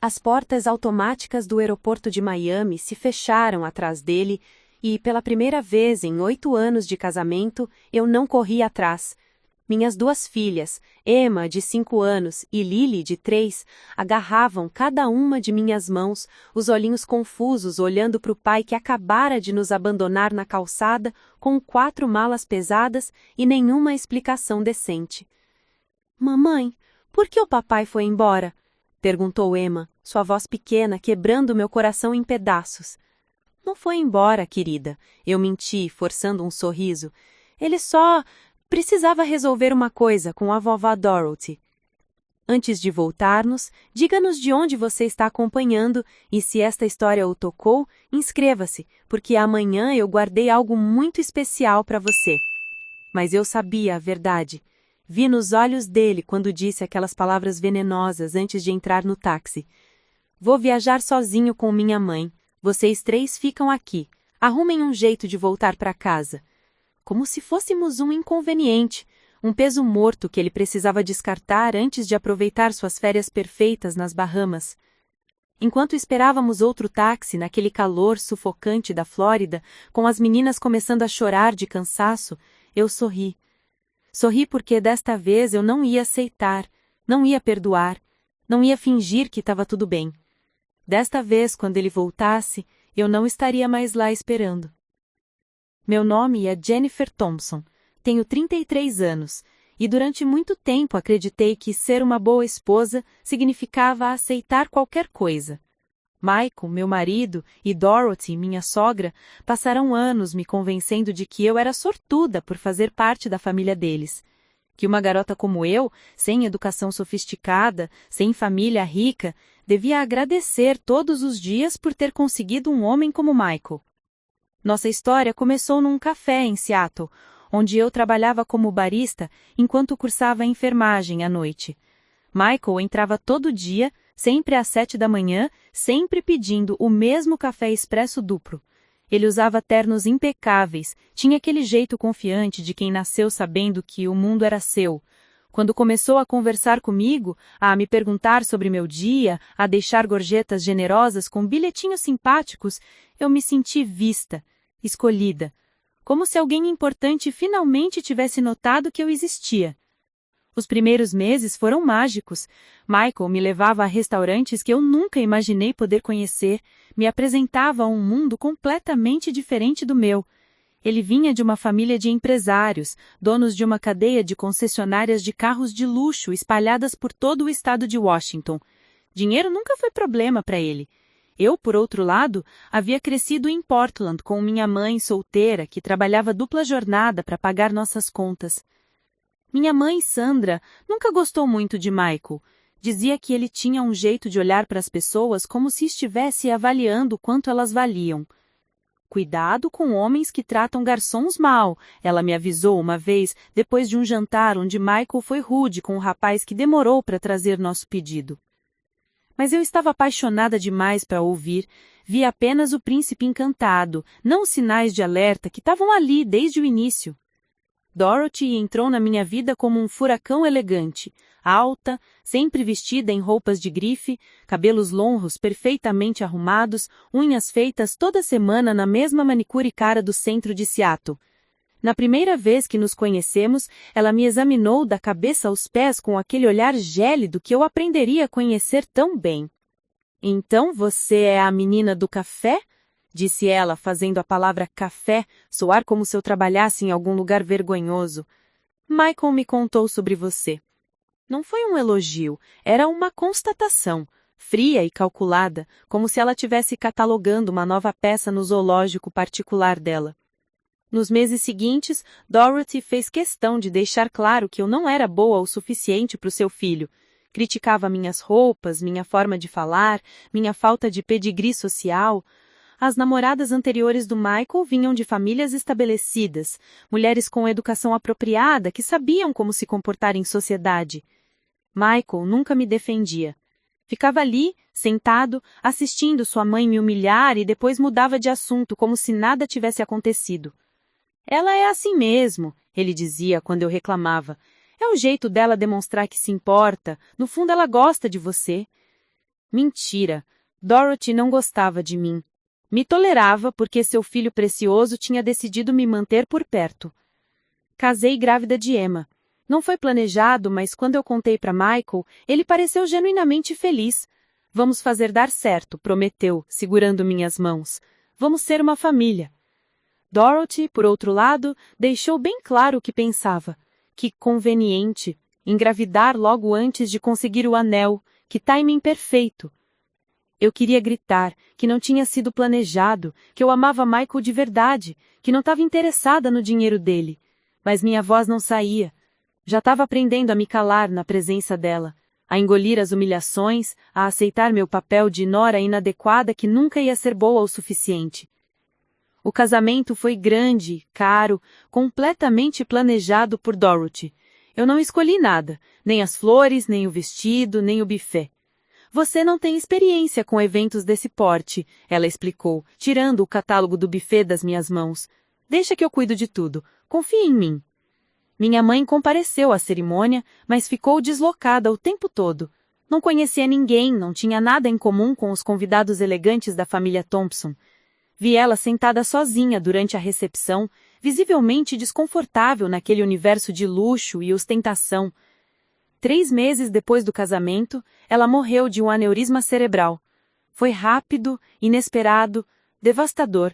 As portas automáticas do aeroporto de Miami se fecharam atrás dele e, pela primeira vez em 8 anos de casamento, eu não corri atrás. Minhas 2 filhas, Emma, de 5 anos, e Lily, de 3, agarravam cada uma de minhas mãos, os olhinhos confusos olhando para o pai que acabara de nos abandonar na calçada com 4 malas pesadas e nenhuma explicação decente. Mamãe, por que o papai foi embora? Perguntou Emma, sua voz pequena quebrando meu coração em pedaços. Não foi embora, querida. Eu menti, forçando um sorriso. Ele só precisava resolver uma coisa com a vovó Dorothy. Antes de voltarmos, diga-nos de onde você está acompanhando e se esta história o tocou, inscreva-se, porque amanhã eu guardei algo muito especial para você. Mas eu sabia a verdade. Vi nos olhos dele quando disse aquelas palavras venenosas antes de entrar no táxi. Vou viajar sozinho com minha mãe. Vocês 3 ficam aqui. Arrumem um jeito de voltar para casa. Como se fôssemos um inconveniente, um peso morto que ele precisava descartar antes de aproveitar suas férias perfeitas nas Bahamas. Enquanto esperávamos outro táxi naquele calor sufocante da Flórida, com as meninas começando a chorar de cansaço, eu sorri. Sorri porque desta vez eu não ia aceitar, não ia perdoar, não ia fingir que estava tudo bem. Desta vez, quando ele voltasse, eu não estaria mais lá esperando. Meu nome é Jennifer Thompson, tenho 33 anos, e durante muito tempo acreditei que ser uma boa esposa significava aceitar qualquer coisa. Michael, meu marido, e Dorothy, minha sogra, passaram anos me convencendo de que eu era sortuda por fazer parte da família deles. Que uma garota como eu, sem educação sofisticada, sem família rica, devia agradecer todos os dias por ter conseguido um homem como Michael. Nossa história começou num café em Seattle, onde eu trabalhava como barista enquanto cursava enfermagem à noite. Michael entrava todo dia, sempre às 7 da manhã, sempre pedindo o mesmo café expresso duplo. Ele usava ternos impecáveis, tinha aquele jeito confiante de quem nasceu sabendo que o mundo era seu. Quando começou a conversar comigo, a me perguntar sobre meu dia, a deixar gorjetas generosas com bilhetinhos simpáticos, eu me senti vista, escolhida, como se alguém importante finalmente tivesse notado que eu existia. Os primeiros meses foram mágicos. Michael me levava a restaurantes que eu nunca imaginei poder conhecer, me apresentava a um mundo completamente diferente do meu. Ele vinha de uma família de empresários, donos de uma cadeia de concessionárias de carros de luxo espalhadas por todo o estado de Washington. Dinheiro nunca foi problema para ele. Eu, por outro lado, havia crescido em Portland com minha mãe solteira, que trabalhava dupla jornada para pagar nossas contas. Minha mãe, Sandra, nunca gostou muito de Michael. Dizia que ele tinha um jeito de olhar para as pessoas como se estivesse avaliando o quanto elas valiam. Cuidado com homens que tratam garçons mal, ela me avisou uma vez, depois de um jantar onde Michael foi rude com o rapaz que demorou para trazer nosso pedido. Mas eu estava apaixonada demais para ouvir, vi apenas o príncipe encantado, não os sinais de alerta que estavam ali desde o início. Dorothy entrou na minha vida como um furacão elegante, alta, sempre vestida em roupas de grife, cabelos longos perfeitamente arrumados, unhas feitas toda semana na mesma manicure cara do centro de Seattle. Na primeira vez que nos conhecemos, ela me examinou da cabeça aos pés com aquele olhar gélido que eu aprenderia a conhecer tão bem. Então você é a menina do café? Disse ela, fazendo a palavra café soar como se eu trabalhasse em algum lugar vergonhoso. Michael me contou sobre você. Não foi um elogio, era uma constatação, fria e calculada, como se ela estivesse catalogando uma nova peça no zoológico particular dela. Nos meses seguintes, Dorothy fez questão de deixar claro que eu não era boa o suficiente para o seu filho. Criticava minhas roupas, minha forma de falar, minha falta de pedigree social. As namoradas anteriores do Michael vinham de famílias estabelecidas, mulheres com educação apropriada que sabiam como se comportar em sociedade. Michael nunca me defendia. Ficava ali, sentado, assistindo sua mãe me humilhar e depois mudava de assunto como se nada tivesse acontecido. Ela é assim mesmo, ele dizia quando eu reclamava. É o jeito dela demonstrar que se importa, no fundo ela gosta de você. Mentira. Dorothy não gostava de mim. Me tolerava porque seu filho precioso tinha decidido me manter por perto. Casei grávida de Emma. Não foi planejado, mas quando eu contei para Michael, ele pareceu genuinamente feliz. Vamos fazer dar certo, prometeu, segurando minhas mãos. Vamos ser uma família. Dorothy, por outro lado, deixou bem claro o que pensava. Que conveniente. Engravidar logo antes de conseguir o anel. Que timing perfeito. Eu queria gritar, que não tinha sido planejado, que eu amava Michael de verdade, que não estava interessada no dinheiro dele. Mas minha voz não saía. Já estava aprendendo a me calar na presença dela, a engolir as humilhações, a aceitar meu papel de nora inadequada que nunca ia ser boa o suficiente. O casamento foi grande, caro, completamente planejado por Dorothy. Eu não escolhi nada, nem as flores, nem o vestido, nem o buffet. Você não tem experiência com eventos desse porte, ela explicou, tirando o catálogo do buffet das minhas mãos. Deixa que eu cuido de tudo. Confie em mim. Minha mãe compareceu à cerimônia, mas ficou deslocada o tempo todo. Não conhecia ninguém, não tinha nada em comum com os convidados elegantes da família Thompson. Vi ela sentada sozinha durante a recepção, visivelmente desconfortável naquele universo de luxo e ostentação. 3 meses depois do casamento, ela morreu de um aneurisma cerebral. Foi rápido, inesperado, devastador.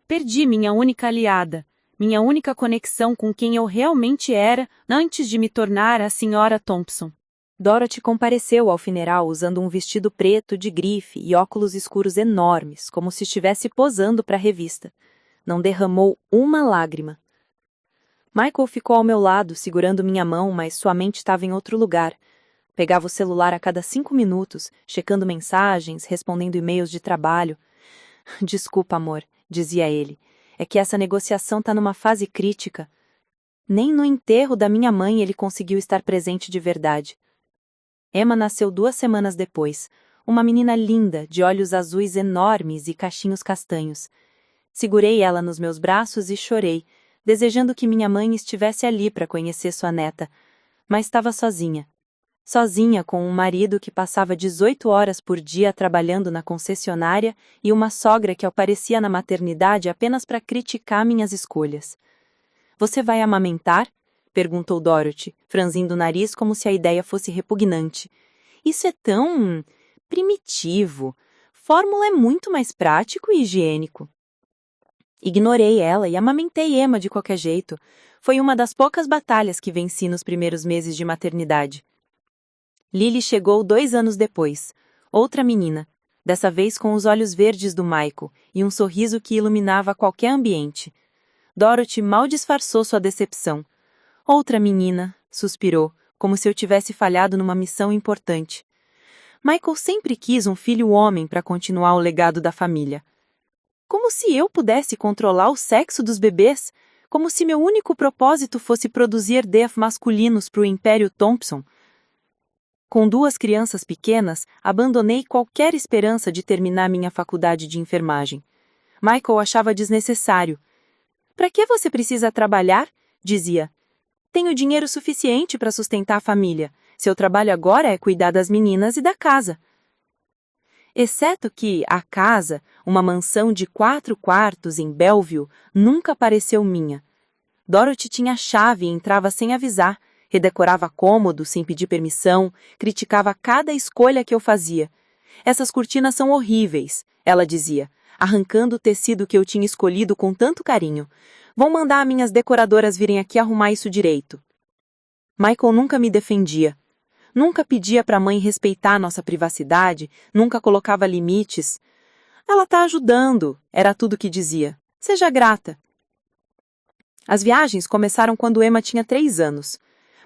Perdi minha única aliada, minha única conexão com quem eu realmente era antes de me tornar a Sra. Thompson. Dorothy compareceu ao funeral usando um vestido preto de grife e óculos escuros enormes, como se estivesse posando para a revista. Não derramou uma lágrima. Michael ficou ao meu lado, segurando minha mão, mas sua mente estava em outro lugar. Pegava o celular a cada 5 minutos, checando mensagens, respondendo e-mails de trabalho. Desculpa, amor, dizia ele. É que essa negociação está numa fase crítica. Nem no enterro da minha mãe ele conseguiu estar presente de verdade. Emma nasceu 2 semanas depois. Uma menina linda, de olhos azuis enormes e cachinhos castanhos. Segurei ela nos meus braços e chorei, desejando que minha mãe estivesse ali para conhecer sua neta. Mas estava sozinha. Sozinha com um marido que passava 18 horas por dia trabalhando na concessionária e uma sogra que aparecia na maternidade apenas para criticar minhas escolhas. Você vai amamentar? Perguntou Dorothy, franzindo o nariz como se a ideia fosse repugnante. Isso é tão primitivo. Fórmula é muito mais prático e higiênico. Ignorei ela e amamentei Emma de qualquer jeito. Foi uma das poucas batalhas que venci nos primeiros meses de maternidade. Lily chegou 2 anos depois. Outra menina, dessa vez com os olhos verdes do Michael e um sorriso que iluminava qualquer ambiente. Dorothy mal disfarçou sua decepção. Outra menina, suspirou, como se eu tivesse falhado numa missão importante. Michael sempre quis um filho homem para continuar o legado da família. Como se eu pudesse controlar o sexo dos bebês, como se meu único propósito fosse produzir herdeiros masculinos para o Império Thompson. Com 2 crianças pequenas, abandonei qualquer esperança de terminar minha faculdade de enfermagem. Michael achava desnecessário. Para que você precisa trabalhar? Dizia. Tenho dinheiro suficiente para sustentar a família. Seu trabalho agora é cuidar das meninas e da casa. Exceto que a casa, uma mansão de 4 quartos em Bellevue, nunca pareceu minha. Dorothy tinha a chave e entrava sem avisar, redecorava cômodo sem pedir permissão, criticava cada escolha que eu fazia. Essas cortinas são horríveis, ela dizia, arrancando o tecido que eu tinha escolhido com tanto carinho. Vou mandar minhas decoradoras virem aqui arrumar isso direito. Michael nunca me defendia. Nunca pedia para a mãe respeitar nossa privacidade, nunca colocava limites. Ela está ajudando, era tudo que dizia. Seja grata. As viagens começaram quando Emma tinha 3 anos.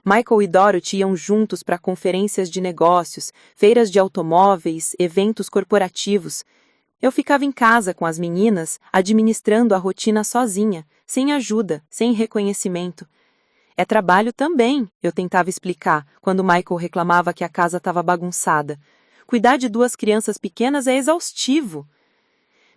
Michael e Dorothy iam juntos para conferências de negócios, feiras de automóveis, eventos corporativos. Eu ficava em casa com as meninas, administrando a rotina sozinha, sem ajuda, sem reconhecimento. É trabalho também, eu tentava explicar, quando Michael reclamava que a casa estava bagunçada. Cuidar de 2 crianças pequenas é exaustivo.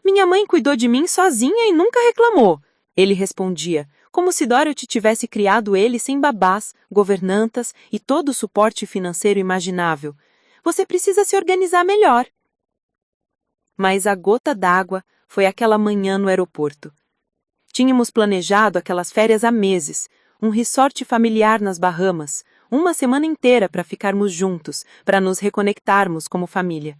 Minha mãe cuidou de mim sozinha e nunca reclamou, ele respondia, como se Dorothy tivesse criado ele sem babás, governantas e todo o suporte financeiro imaginável. Você precisa se organizar melhor. Mas a gota d'água foi aquela manhã no aeroporto. Tínhamos planejado aquelas férias há meses, um resort familiar nas Bahamas, uma semana inteira para ficarmos juntos, para nos reconectarmos como família.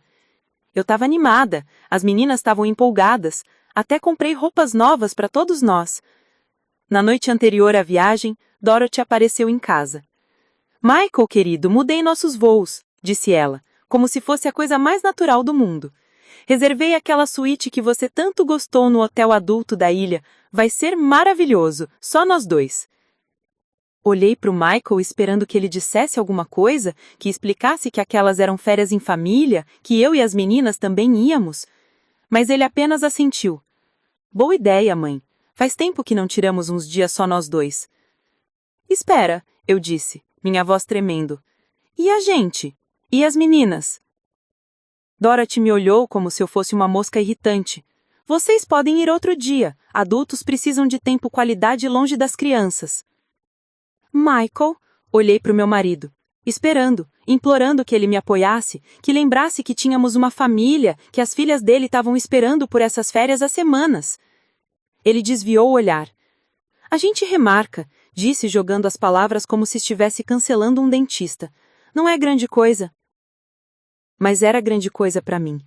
Eu estava animada, as meninas estavam empolgadas, até comprei roupas novas para todos nós. Na noite anterior à viagem, Dorothy apareceu em casa. Michael, querido, mudei nossos voos, disse ela, como se fosse a coisa mais natural do mundo. Reservei aquela suíte que você tanto gostou no hotel adulto da ilha. Vai ser maravilhoso, só nós dois. Olhei para o Michael esperando que ele dissesse alguma coisa, que explicasse que aquelas eram férias em família, que eu e as meninas também íamos. Mas ele apenas assentiu. Boa ideia, mãe. Faz tempo que não tiramos uns dias só nós dois. Espera, eu disse, minha voz tremendo. E a gente? E as meninas? Dorothy me olhou como se eu fosse uma mosca irritante. Vocês podem ir outro dia. Adultos precisam de tempo qualidade longe das crianças. Michael, olhei para o meu marido, esperando, implorando que ele me apoiasse, que lembrasse que tínhamos uma família, que as filhas dele estavam esperando por essas férias há semanas. Ele desviou o olhar. A gente remarca, disse jogando as palavras como se estivesse cancelando um dentista. Não é grande coisa. Mas era grande coisa para mim.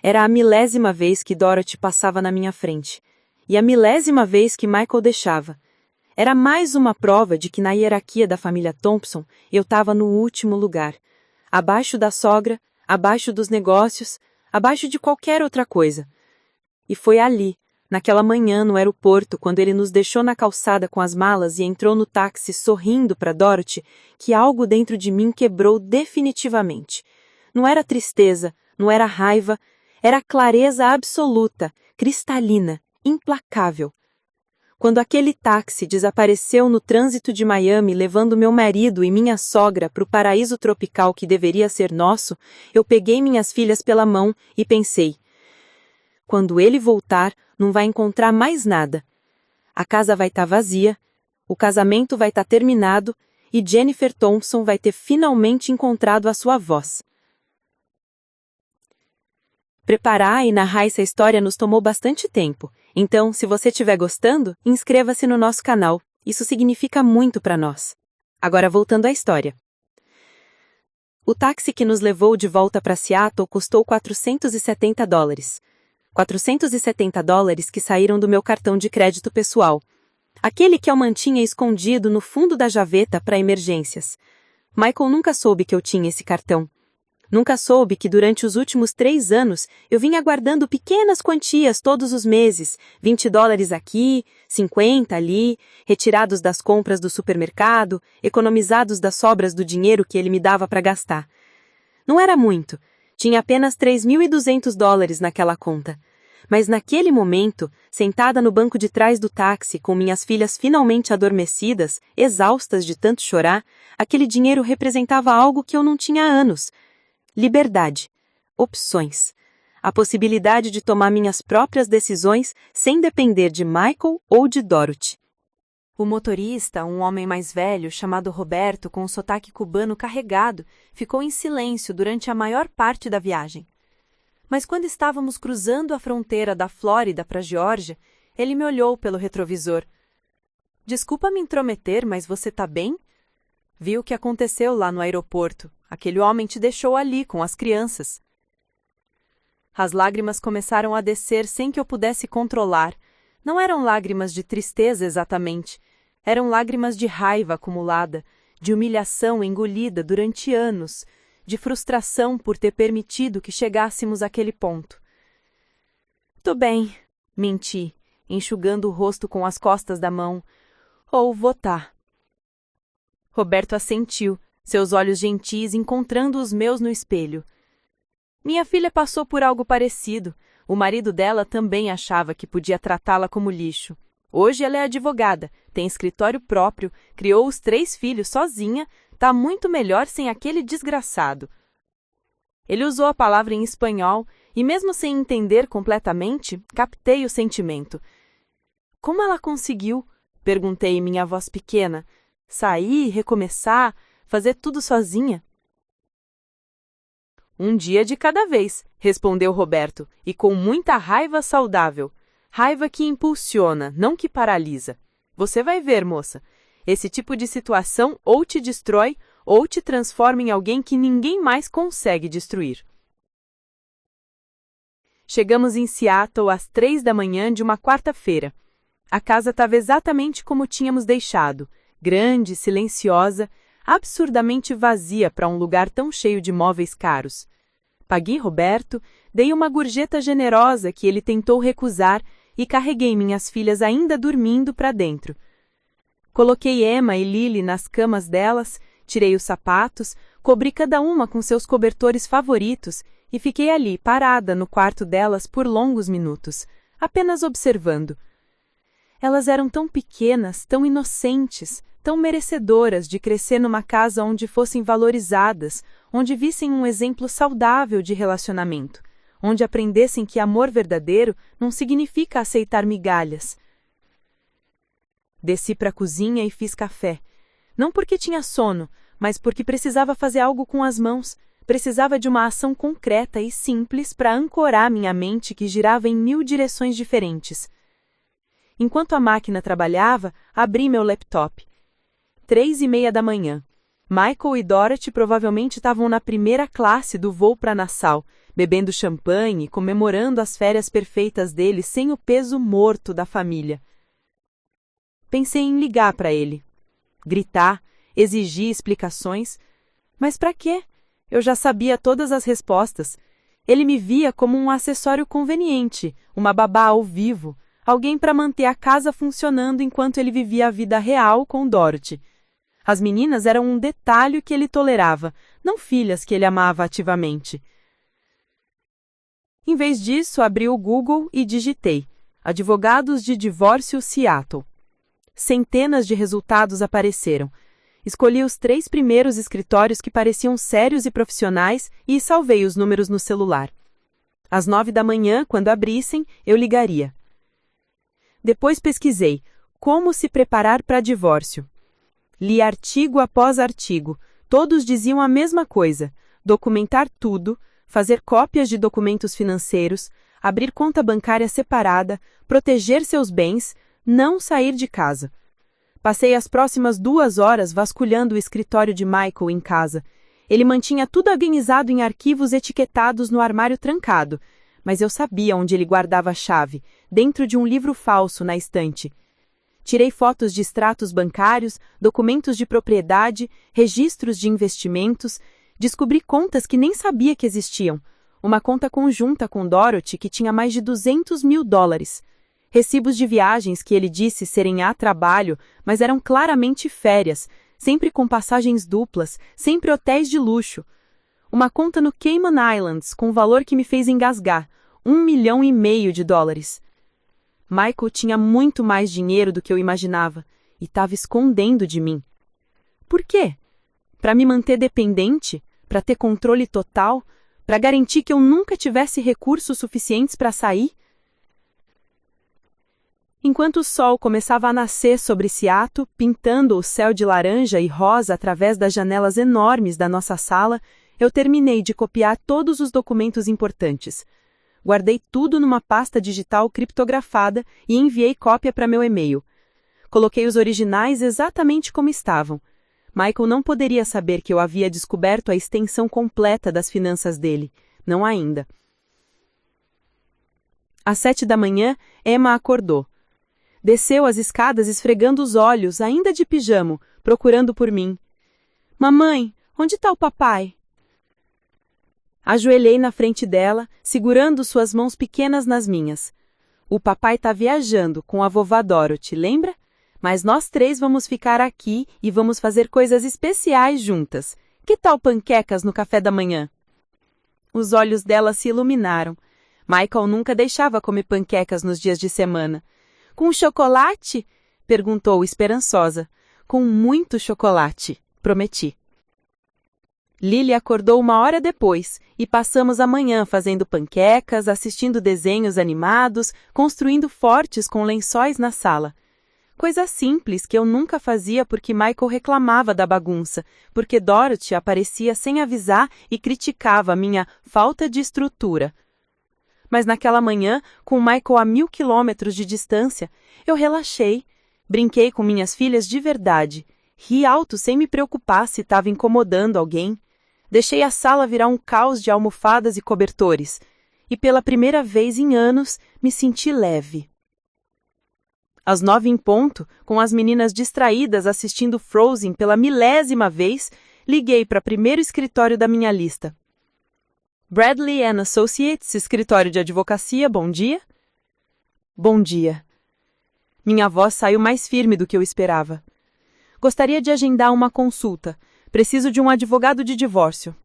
Era a 1000ª vez que Dorothy passava na minha frente, e a 1000ª vez que Michael deixava. Era mais uma prova de que na hierarquia da família Thompson eu estava no último lugar, abaixo da sogra, abaixo dos negócios, abaixo de qualquer outra coisa. E foi ali, naquela manhã no aeroporto, quando ele nos deixou na calçada com as malas e entrou no táxi sorrindo para Dorothy, que algo dentro de mim quebrou definitivamente. Não era tristeza, não era raiva, era clareza absoluta, cristalina, implacável. Quando aquele táxi desapareceu no trânsito de Miami levando meu marido e minha sogra para o paraíso tropical que deveria ser nosso, eu peguei minhas filhas pela mão e pensei, quando ele voltar, não vai encontrar mais nada. A casa vai estar vazia, o casamento vai estar terminado e Jennifer Thompson vai ter finalmente encontrado a sua voz. Preparar e narrar essa história nos tomou bastante tempo, então, se você estiver gostando, inscreva-se no nosso canal, isso significa muito para nós. Agora voltando à história. O táxi que nos levou de volta para Seattle custou $470. $470 que saíram do meu cartão de crédito pessoal, aquele que eu mantinha escondido no fundo da gaveta para emergências. Michael nunca soube que eu tinha esse cartão. Nunca soube que durante os últimos 3 anos eu vinha guardando pequenas quantias todos os meses, $20 aqui, 50 ali, retirados das compras do supermercado, economizados das sobras do dinheiro que ele me dava para gastar. Não era muito, tinha apenas $3.200 naquela conta. Mas naquele momento, sentada no banco de trás do táxi com minhas filhas finalmente adormecidas, exaustas de tanto chorar, aquele dinheiro representava algo que eu não tinha há anos. Liberdade. Opções. A possibilidade de tomar minhas próprias decisões sem depender de Michael ou de Dorothy. O motorista, um homem mais velho, chamado Roberto, com um sotaque cubano carregado, ficou em silêncio durante a maior parte da viagem. Mas quando estávamos cruzando a fronteira da Flórida para a Geórgia, ele me olhou pelo retrovisor. Desculpa me intrometer, mas você tá bem? Vi o que aconteceu lá no aeroporto. Aquele homem te deixou ali com as crianças. As lágrimas começaram a descer sem que eu pudesse controlar. Não eram lágrimas de tristeza exatamente. Eram lágrimas de raiva acumulada, de humilhação engolida durante anos, de frustração por ter permitido que chegássemos àquele ponto. Tô bem, menti, enxugando o rosto com as costas da mão. Ou vou tá. Roberto assentiu, seus olhos gentis encontrando os meus no espelho. Minha filha passou por algo parecido. O marido dela também achava que podia tratá-la como lixo. Hoje ela é advogada, tem escritório próprio, criou os 3 filhos sozinha, tá muito melhor sem aquele desgraçado. Ele usou a palavra em espanhol e, mesmo sem entender completamente, captei o sentimento. Como ela conseguiu? Perguntei em minha voz pequena. Sair, recomeçar, fazer tudo sozinha? Um dia de cada vez, respondeu Roberto, e com muita raiva saudável. Raiva que impulsiona, não que paralisa. Você vai ver, moça. Esse tipo de situação ou te destrói, ou te transforma em alguém que ninguém mais consegue destruir. Chegamos em Seattle às 3 da manhã de uma quarta-feira. A casa estava exatamente como tínhamos deixado, grande, silenciosa, absurdamente vazia para um lugar tão cheio de móveis caros. Paguei Roberto, dei uma gorjeta generosa que ele tentou recusar e carreguei minhas filhas ainda dormindo para dentro. Coloquei Emma e Lily nas camas delas, tirei os sapatos, cobri cada uma com seus cobertores favoritos e fiquei ali, parada no quarto delas por longos minutos, apenas observando. Elas eram tão pequenas, tão inocentes, tão merecedoras de crescer numa casa onde fossem valorizadas, onde vissem um exemplo saudável de relacionamento, onde aprendessem que amor verdadeiro não significa aceitar migalhas. Desci para a cozinha e fiz café. Não porque tinha sono, mas porque precisava fazer algo com as mãos. Precisava de uma ação concreta e simples para ancorar minha mente que girava em 1000 direções diferentes. Enquanto a máquina trabalhava, abri meu laptop. 3:30 da manhã. Michael e Dorothy provavelmente estavam na primeira classe do voo para Nassau, bebendo champanhe e comemorando as férias perfeitas deles sem o peso morto da família. Pensei em ligar para ele. Gritar, exigir explicações. Mas para quê? Eu já sabia todas as respostas. Ele me via como um acessório conveniente, uma babá ao vivo, alguém para manter a casa funcionando enquanto ele vivia a vida real com Dorothy. As meninas eram um detalhe que ele tolerava, não filhas que ele amava ativamente. Em vez disso, abri o Google e digitei Advogados de Divórcio Seattle. Centenas de resultados apareceram. Escolhi os 3 primeiros escritórios que pareciam sérios e profissionais e salvei os números no celular. Às 9 da manhã, quando abrissem, eu ligaria. Depois pesquisei como se preparar para divórcio. Li artigo após artigo. Todos diziam a mesma coisa: documentar tudo, fazer cópias de documentos financeiros, abrir conta bancária separada, proteger seus bens, não sair de casa. Passei as próximas 2 horas vasculhando o escritório de Michael em casa. Ele mantinha tudo organizado em arquivos etiquetados no armário trancado, mas eu sabia onde ele guardava a chave, dentro de um livro falso na estante. Tirei fotos de extratos bancários, documentos de propriedade, registros de investimentos, descobri contas que nem sabia que existiam. Uma conta conjunta com Dorothy que tinha mais de $200.000. Recibos de viagens que ele disse serem a trabalho, mas eram claramente férias, sempre com passagens duplas, sempre hotéis de luxo. Uma conta no Cayman Islands com valor que me fez engasgar, $1,5 milhão. Michael tinha muito mais dinheiro do que eu imaginava e estava escondendo de mim. Por quê? Para me manter dependente? Para ter controle total? Para garantir que eu nunca tivesse recursos suficientes para sair? Enquanto o sol começava a nascer sobre Seattle, pintando o céu de laranja e rosa através das janelas enormes da nossa sala, eu terminei de copiar todos os documentos importantes. Guardei tudo numa pasta digital criptografada e enviei cópia para meu e-mail. Coloquei os originais exatamente como estavam. Michael não poderia saber que eu havia descoberto a extensão completa das finanças dele. Não ainda. Às 7 da manhã, Emma acordou. Desceu as escadas esfregando os olhos, ainda de pijama, procurando por mim. Mamãe, onde está o papai? Ajoelhei na frente dela, segurando suas mãos pequenas nas minhas. O papai está viajando com a vovó Dorothy, lembra? Mas nós 3 vamos ficar aqui e vamos fazer coisas especiais juntas. Que tal panquecas no café da manhã? Os olhos dela se iluminaram. Michael nunca deixava comer panquecas nos dias de semana. Com chocolate? Perguntou esperançosa. Com muito chocolate, prometi. Lily acordou 1 hora depois e passamos a manhã fazendo panquecas, assistindo desenhos animados, construindo fortes com lençóis na sala. Coisa simples que eu nunca fazia porque Michael reclamava da bagunça, porque Dorothy aparecia sem avisar e criticava a minha falta de estrutura. Mas naquela manhã, com Michael a 1000 quilômetros de distância, eu relaxei, brinquei com minhas filhas de verdade, ri alto sem me preocupar se estava incomodando alguém. Deixei a sala virar um caos de almofadas e cobertores, e pela primeira vez em anos me senti leve. Às 9 em ponto, com as meninas distraídas assistindo Frozen pela 1000ª vez, liguei para o primeiro escritório da minha lista. Bradley & Associates, escritório de advocacia, bom dia? Bom dia. Minha voz saiu mais firme do que eu esperava. Gostaria de agendar uma consulta. Preciso de um advogado de divórcio.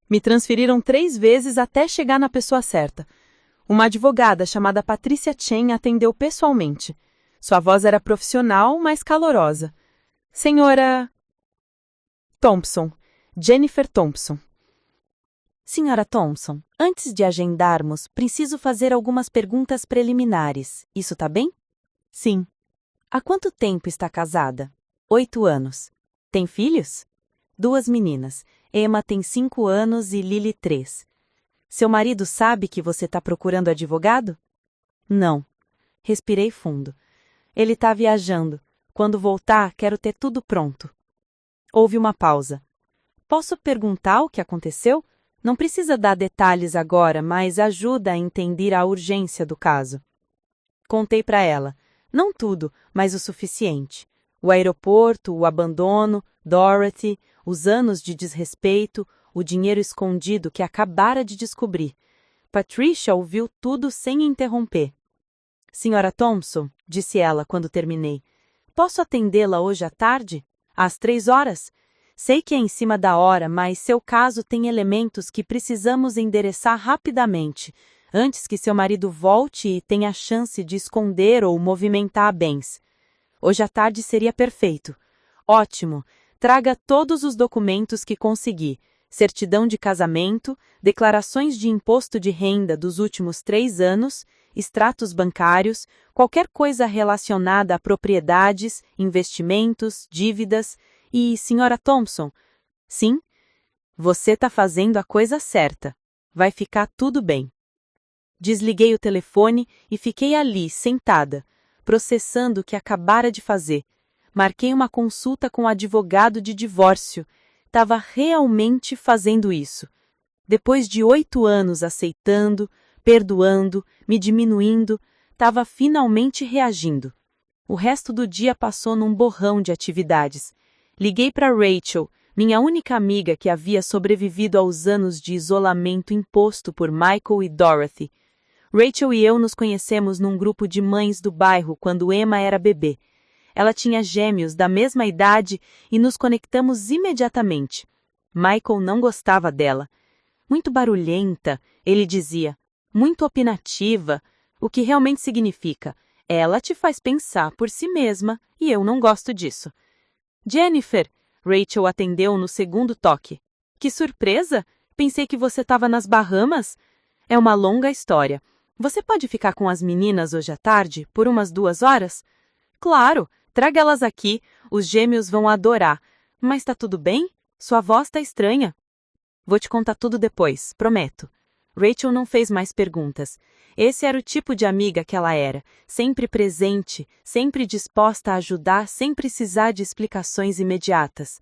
Me transferiram 3 vezes até chegar na pessoa certa. Uma advogada chamada Patricia Chen atendeu pessoalmente. Sua voz era profissional, mas calorosa. Senhora... Thompson. Jennifer Thompson. Senhora Thompson, antes de agendarmos, preciso fazer algumas perguntas preliminares. Isso tá bem? Sim. Há quanto tempo está casada? 8 anos. Tem filhos? 2 meninas. Emma tem 5 anos e Lily 3. Seu marido sabe que você está procurando advogado? Não. Respirei fundo. Ele está viajando. Quando voltar, quero ter tudo pronto. Houve uma pausa. Posso perguntar o que aconteceu? Não precisa dar detalhes agora, mas ajuda a entender a urgência do caso. Contei para ela. Não tudo, mas o suficiente. O aeroporto, o abandono, Dorothy, os anos de desrespeito, o dinheiro escondido que acabara de descobrir. Patricia ouviu tudo sem interromper. Senhora Thompson, disse ela quando terminei, posso atendê-la hoje à tarde? Às 3 horas? Sei que é em cima da hora, mas seu caso tem elementos que precisamos endereçar rapidamente, antes que seu marido volte e tenha a chance de esconder ou movimentar bens. Hoje à tarde seria perfeito. Ótimo! Traga todos os documentos que conseguir. Certidão de casamento, declarações de imposto de renda dos últimos 3 anos, extratos bancários, qualquer coisa relacionada a propriedades, investimentos, dívidas e, senhora Thompson, sim, você está fazendo a coisa certa. Vai ficar tudo bem. Desliguei o telefone e fiquei ali, sentada, processando o que acabara de fazer. Marquei uma consulta com o advogado de divórcio. Estava realmente fazendo isso. Depois de 8 anos aceitando, perdoando, me diminuindo, estava finalmente reagindo. O resto do dia passou num borrão de atividades. Liguei para Rachel, minha única amiga que havia sobrevivido aos anos de isolamento imposto por Michael e Dorothy. Rachel e eu nos conhecemos num grupo de mães do bairro quando Emma era bebê. Ela tinha gêmeos da mesma idade e nos conectamos imediatamente. Michael não gostava dela. Muito barulhenta, ele dizia. Muito opinativa, o que realmente significa, ela te faz pensar por si mesma e eu não gosto disso. Jennifer, Rachel atendeu no segundo toque. Que surpresa! Pensei que você estava nas Bahamas. É uma longa história. Você pode ficar com as meninas hoje à tarde, por umas 2 horas? Claro! Traga elas aqui, os gêmeos vão adorar. Mas tá tudo bem? Sua voz tá estranha. Vou te contar tudo depois, prometo. Rachel não fez mais perguntas. Esse era o tipo de amiga que ela era, sempre presente, sempre disposta a ajudar sem precisar de explicações imediatas.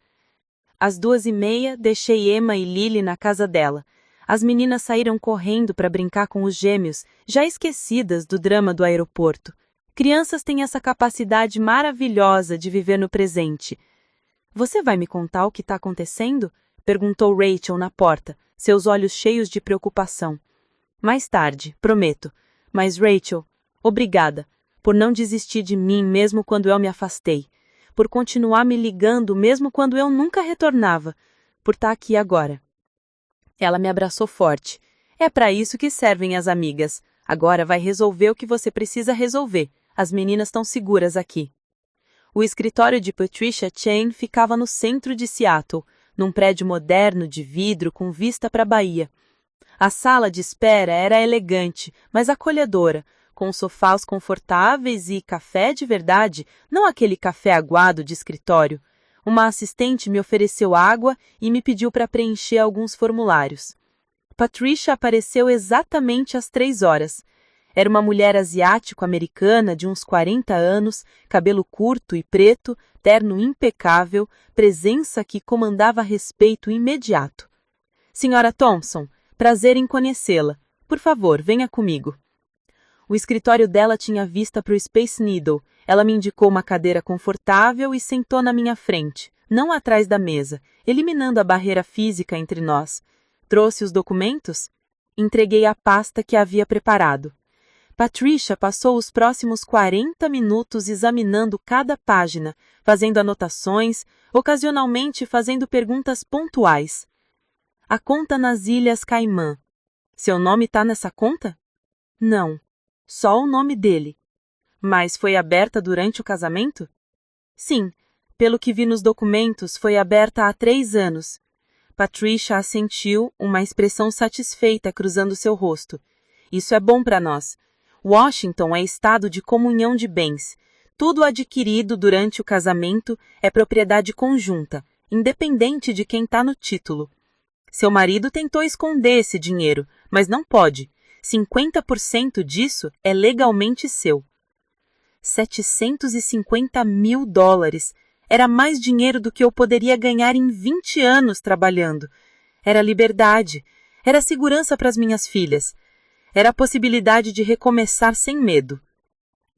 Às 2h30, deixei Emma e Lily na casa dela. As meninas saíram correndo para brincar com os gêmeos, já esquecidas do drama do aeroporto. Crianças têm essa capacidade maravilhosa de viver no presente. Você vai me contar o que está acontecendo? Perguntou Rachel na porta, seus olhos cheios de preocupação. Mais tarde, prometo. Mas Rachel, obrigada, por não desistir de mim mesmo quando eu me afastei, por continuar me ligando mesmo quando eu nunca retornava, por estar aqui agora. Ela me abraçou forte. É para isso que servem as amigas. Agora vai resolver o que você precisa resolver. As meninas estão seguras aqui. O escritório de Patricia Chen ficava no centro de Seattle, num prédio moderno de vidro com vista para a Bahia. A sala de espera era elegante, mas acolhedora, com sofás confortáveis e café de verdade, não aquele café aguado de escritório. Uma assistente me ofereceu água e me pediu para preencher alguns formulários. Patricia apareceu exatamente às 3 horas. Era uma mulher asiático-americana de uns 40 anos, cabelo curto e preto, terno impecável, presença que comandava respeito imediato. Senhora Thompson, prazer em conhecê-la. Por favor, venha comigo. O escritório dela tinha vista para o Space Needle. Ela me indicou uma cadeira confortável e sentou na minha frente, não atrás da mesa, eliminando a barreira física entre nós. Trouxe os documentos? Entreguei a pasta que havia preparado. Patricia passou os próximos 40 minutos examinando cada página, fazendo anotações, ocasionalmente fazendo perguntas pontuais. A conta nas Ilhas Caimã. Seu nome está nessa conta? Não, só o nome dele. Mas foi aberta durante o casamento? Sim, pelo que vi nos documentos, foi aberta há 3 anos. Patricia assentiu, uma expressão satisfeita cruzando seu rosto. Isso é bom para nós. Washington é estado de comunhão de bens. Tudo adquirido durante o casamento é propriedade conjunta, independente de quem está no título. Seu marido tentou esconder esse dinheiro, mas não pode. 50% disso é legalmente seu. $750 mil. Era mais dinheiro do que eu poderia ganhar em 20 anos trabalhando. Era liberdade. Era segurança para as minhas filhas. Era a possibilidade de recomeçar sem medo.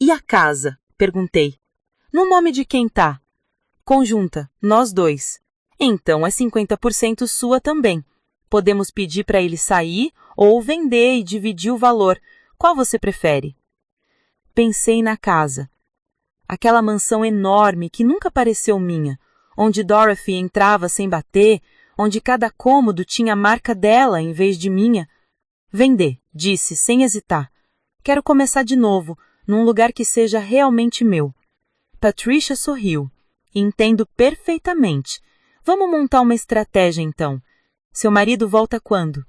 E a casa? Perguntei. No nome de quem tá? Conjunta, nós 2. Então é 50% sua também. Podemos pedir para ele sair ou vender e dividir o valor. Qual você prefere? Pensei na casa. Aquela mansão enorme que nunca pareceu minha, onde Dorothy entrava sem bater, onde cada cômodo tinha a marca dela em vez de minha. Vender, disse, sem hesitar. Quero começar de novo, num lugar que seja realmente meu. Patricia sorriu. Entendo perfeitamente. Vamos montar uma estratégia, então. Seu marido volta quando?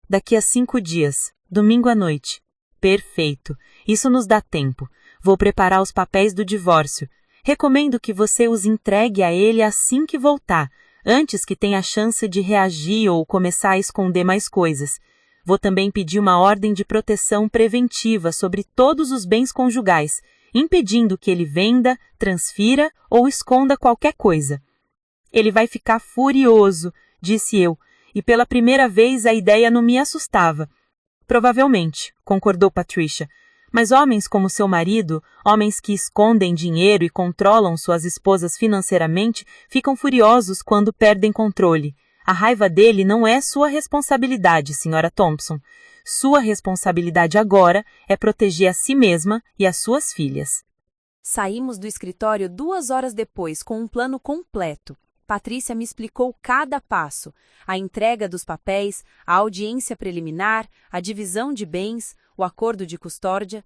Daqui a 5 dias, domingo à noite. Perfeito. Isso nos dá tempo. Vou preparar os papéis do divórcio. Recomendo que você os entregue a ele assim que voltar, antes que tenha a chance de reagir ou começar a esconder mais coisas. Vou também pedir uma ordem de proteção preventiva sobre todos os bens conjugais, impedindo que ele venda, transfira ou esconda qualquer coisa. Ele vai ficar furioso, disse eu, e pela primeira vez a ideia não me assustava. Provavelmente, concordou Patricia, mas homens como seu marido, homens que escondem dinheiro e controlam suas esposas financeiramente, ficam furiosos quando perdem controle. A raiva dele não é sua responsabilidade, Sra. Thompson. Sua responsabilidade agora é proteger a si mesma e as suas filhas. Saímos do escritório 2 horas depois com um plano completo. Patrícia me explicou cada passo, a entrega dos papéis, a audiência preliminar, a divisão de bens, o acordo de custódia.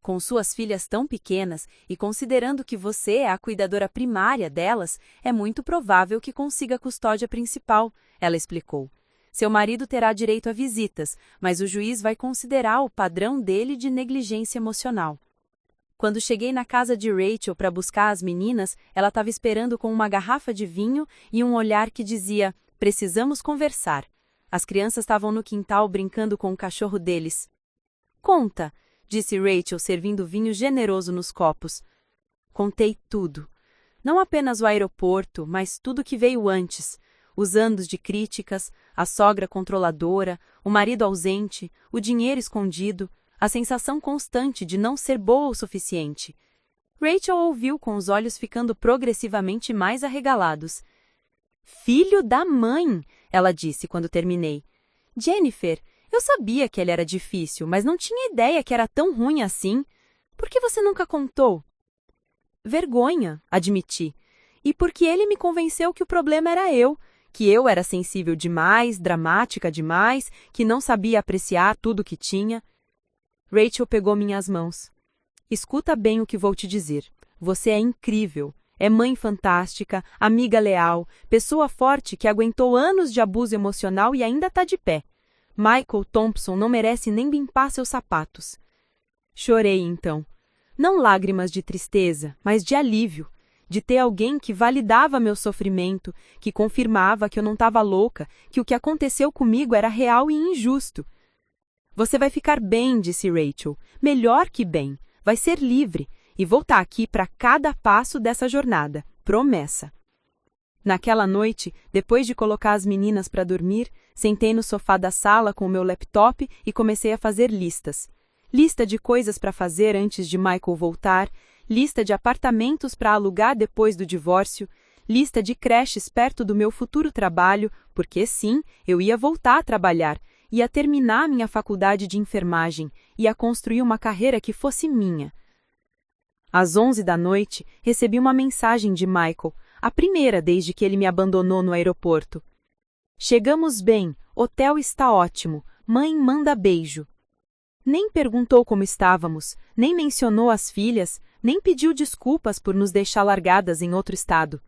Com suas filhas tão pequenas e considerando que você é a cuidadora primária delas, é muito provável que consiga a custódia principal, ela explicou. Seu marido terá direito a visitas, mas o juiz vai considerar o padrão dele de negligência emocional. Quando cheguei na casa de Rachel para buscar as meninas, ela estava esperando com uma garrafa de vinho e um olhar que dizia, precisamos conversar. As crianças estavam no quintal brincando com o cachorro deles. Conta, disse Rachel servindo vinho generoso nos copos. Contei tudo. Não apenas o aeroporto, mas tudo que veio antes. Os anos de críticas, a sogra controladora, o marido ausente, o dinheiro escondido, a sensação constante de não ser boa o suficiente. Rachel ouviu com os olhos ficando progressivamente mais arregalados. Filho da mãe, ela disse quando terminei. Jennifer, eu sabia que ele era difícil, mas não tinha ideia que era tão ruim assim. Por que você nunca contou? Vergonha, admiti. E porque ele me convenceu que o problema era eu, que eu era sensível demais, dramática demais, que não sabia apreciar tudo que tinha. Rachel pegou minhas mãos. Escuta bem o que vou te dizer. Você é incrível. É mãe fantástica, amiga leal, pessoa forte que aguentou anos de abuso emocional e ainda está de pé. Michael Thompson não merece nem limpar seus sapatos. Chorei então. Não lágrimas de tristeza, mas de alívio, de ter alguém que validava meu sofrimento, que confirmava que eu não estava louca, que o que aconteceu comigo era real e injusto. Você vai ficar bem, disse Rachel, melhor que bem, vai ser livre, e vou estar aqui para cada passo dessa jornada, promessa. Naquela noite, depois de colocar as meninas para dormir, sentei no sofá da sala com o meu laptop e comecei a fazer listas. Lista de coisas para fazer antes de Michael voltar, lista de apartamentos para alugar depois do divórcio, lista de creches perto do meu futuro trabalho, porque sim, eu ia voltar a trabalhar, ia terminar minha faculdade de enfermagem, ia construir uma carreira que fosse minha. Às 11 da noite, recebi uma mensagem de Michael, a primeira desde que ele me abandonou no aeroporto. Chegamos bem, hotel está ótimo, mãe manda beijo. Nem perguntou como estávamos, nem mencionou as filhas, nem pediu desculpas por nos deixar largadas em outro estado.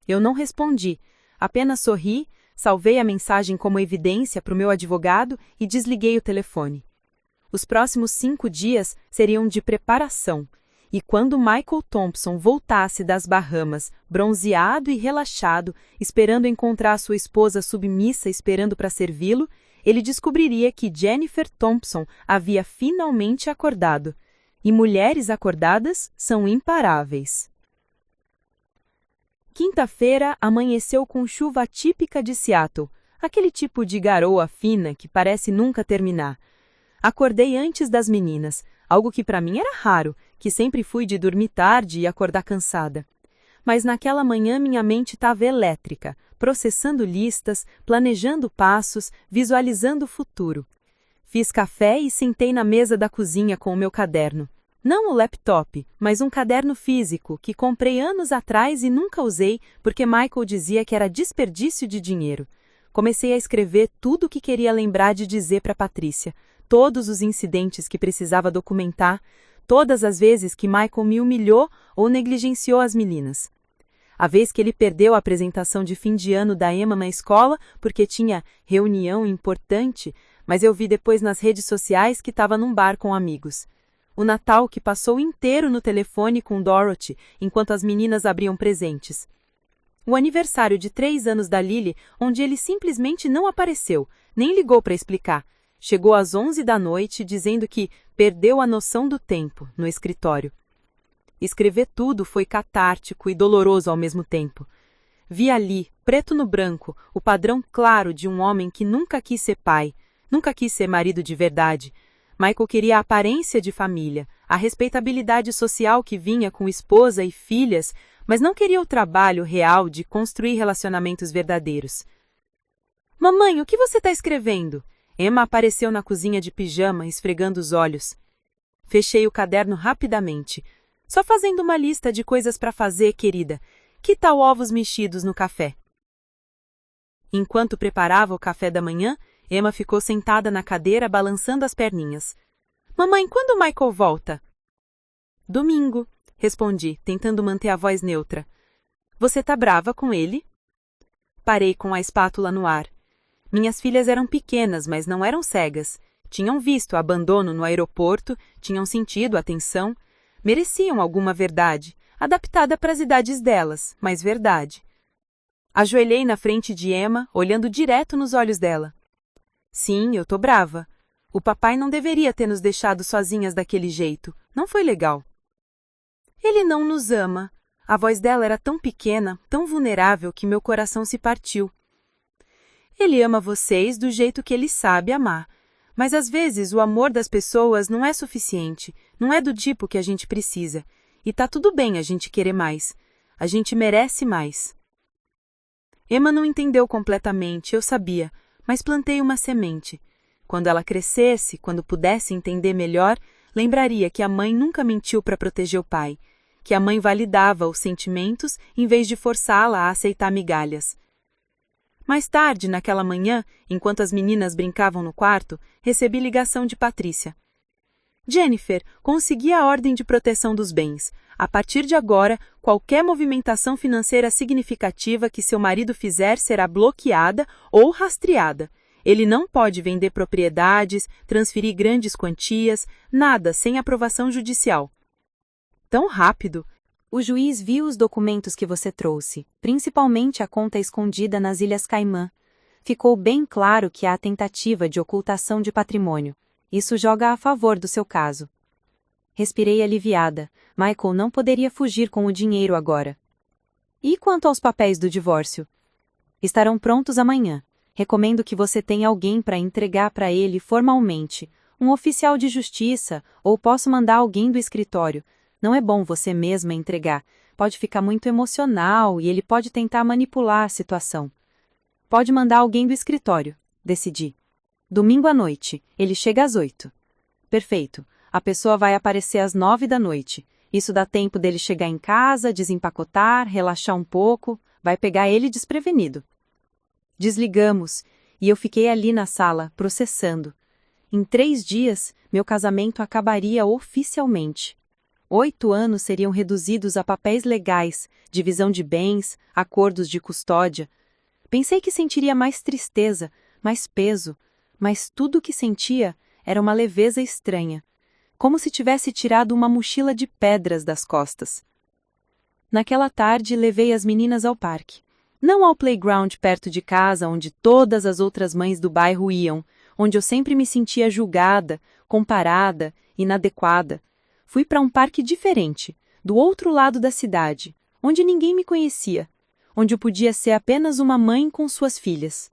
Eu não respondi, apenas sorri, salvei a mensagem como evidência para o meu advogado e desliguei o telefone. Os próximos 5 dias seriam de preparação, e quando Michael Thompson voltasse das Bahamas, bronzeado e relaxado, esperando encontrar sua esposa submissa esperando para servi-lo, ele descobriria que Jennifer Thompson havia finalmente acordado. E mulheres acordadas são imparáveis. Quinta-feira amanheceu com chuva típica de Seattle, aquele tipo de garoa fina que parece nunca terminar. Acordei antes das meninas, algo que para mim era raro, que sempre fui de dormir tarde e acordar cansada. Mas naquela manhã minha mente estava elétrica, processando listas, planejando passos, visualizando o futuro. Fiz café e sentei na mesa da cozinha com o meu caderno. Não o laptop, mas um caderno físico que comprei anos atrás e nunca usei porque Michael dizia que era desperdício de dinheiro. Comecei a escrever tudo o que queria lembrar de dizer para Patrícia, todos os incidentes que precisava documentar, todas as vezes que Michael me humilhou ou negligenciou as meninas. A vez que ele perdeu a apresentação de fim de ano da Emma na escola porque tinha reunião importante, mas eu vi depois nas redes sociais que estava num bar com amigos. O Natal que passou inteiro no telefone com Dorothy, enquanto as meninas abriam presentes. O aniversário de 3 anos da Lily, onde ele simplesmente não apareceu, nem ligou para explicar. Chegou às 11 da noite dizendo que perdeu a noção do tempo no escritório. Escrever tudo foi catártico e doloroso ao mesmo tempo. Vi ali, preto no branco, o padrão claro de um homem que nunca quis ser pai, nunca quis ser marido de verdade. Michael queria a aparência de família, a respeitabilidade social que vinha com esposa e filhas, mas não queria o trabalho real de construir relacionamentos verdadeiros. Mamãe, o que você está escrevendo? Emma apareceu na cozinha de pijama, esfregando os olhos. Fechei o caderno rapidamente. Só fazendo uma lista de coisas para fazer, querida. Que tal ovos mexidos no café? Enquanto preparava o café da manhã, Emma ficou sentada na cadeira, balançando as perninhas. Mamãe, quando Michael volta? Domingo, respondi, tentando manter a voz neutra. Você tá brava com ele? Parei com a espátula no ar. Minhas filhas eram pequenas, mas não eram cegas. Tinham visto o abandono no aeroporto, tinham sentido a tensão. Mereciam alguma verdade, adaptada para as idades delas, mas verdade. Ajoelhei na frente de Emma, olhando direto nos olhos dela. Sim, eu tô brava. O papai não deveria ter nos deixado sozinhas daquele jeito. Não foi legal. Ele não nos ama. A voz dela era tão pequena, tão vulnerável, que meu coração se partiu. Ele ama vocês do jeito que ele sabe amar. Mas às vezes o amor das pessoas não é suficiente, não é do tipo que a gente precisa. E tá tudo bem a gente querer mais. A gente merece mais. Emma não entendeu completamente, eu sabia, mas plantei uma semente. Quando ela crescesse, quando pudesse entender melhor, lembraria que a mãe nunca mentiu para proteger o pai, que a mãe validava os sentimentos em vez de forçá-la a aceitar migalhas. Mais tarde, naquela manhã, enquanto as meninas brincavam no quarto, recebi ligação de Patrícia. Jennifer, consegui a ordem de proteção dos bens. A partir de agora, qualquer movimentação financeira significativa que seu marido fizer será bloqueada ou rastreada. Ele não pode vender propriedades, transferir grandes quantias, nada sem aprovação judicial. Tão rápido. O juiz viu os documentos que você trouxe, principalmente a conta escondida nas Ilhas Caimã. Ficou bem claro que há tentativa de ocultação de patrimônio. Isso joga a favor do seu caso. Respirei aliviada. Michael não poderia fugir com o dinheiro agora. E quanto aos papéis do divórcio? Estarão prontos amanhã. Recomendo que você tenha alguém para entregar para ele formalmente, um oficial de justiça, ou posso mandar alguém do escritório. Não é bom você mesma entregar. Pode ficar muito emocional e ele pode tentar manipular a situação. Pode mandar alguém do escritório. Decidi. Domingo à noite. Ele chega às 8. Perfeito. A pessoa vai aparecer às 9 da noite. Isso dá tempo dele chegar em casa, desempacotar, relaxar um pouco. Vai pegar ele desprevenido. Desligamos, e eu fiquei ali na sala, processando. Em 3 dias, meu casamento acabaria oficialmente. 8 anos seriam reduzidos a papéis legais, divisão de bens, acordos de custódia. Pensei que sentiria mais tristeza, mais peso, mas tudo o que sentia era uma leveza estranha, como se tivesse tirado uma mochila de pedras das costas. Naquela tarde, levei as meninas ao parque. Não ao playground perto de casa, onde todas as outras mães do bairro iam, onde eu sempre me sentia julgada, comparada, inadequada. Fui para um parque diferente, do outro lado da cidade, onde ninguém me conhecia, onde eu podia ser apenas uma mãe com suas filhas.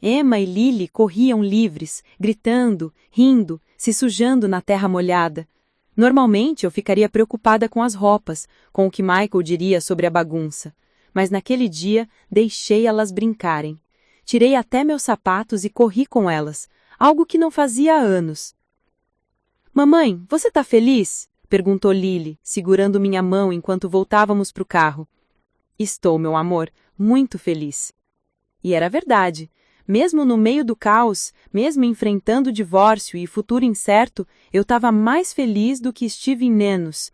Emma e Lily corriam livres, gritando, rindo, se sujando na terra molhada. Normalmente eu ficaria preocupada com as roupas, com o que Michael diria sobre a bagunça. Mas naquele dia deixei elas brincarem. Tirei até meus sapatos e corri com elas, algo que não fazia há anos. Mamãe, você tá feliz? Perguntou Lily, segurando minha mão enquanto voltávamos para o carro. Estou, meu amor, muito feliz. E era verdade. Mesmo no meio do caos, mesmo enfrentando o divórcio e futuro incerto, eu estava mais feliz do que estive em menos.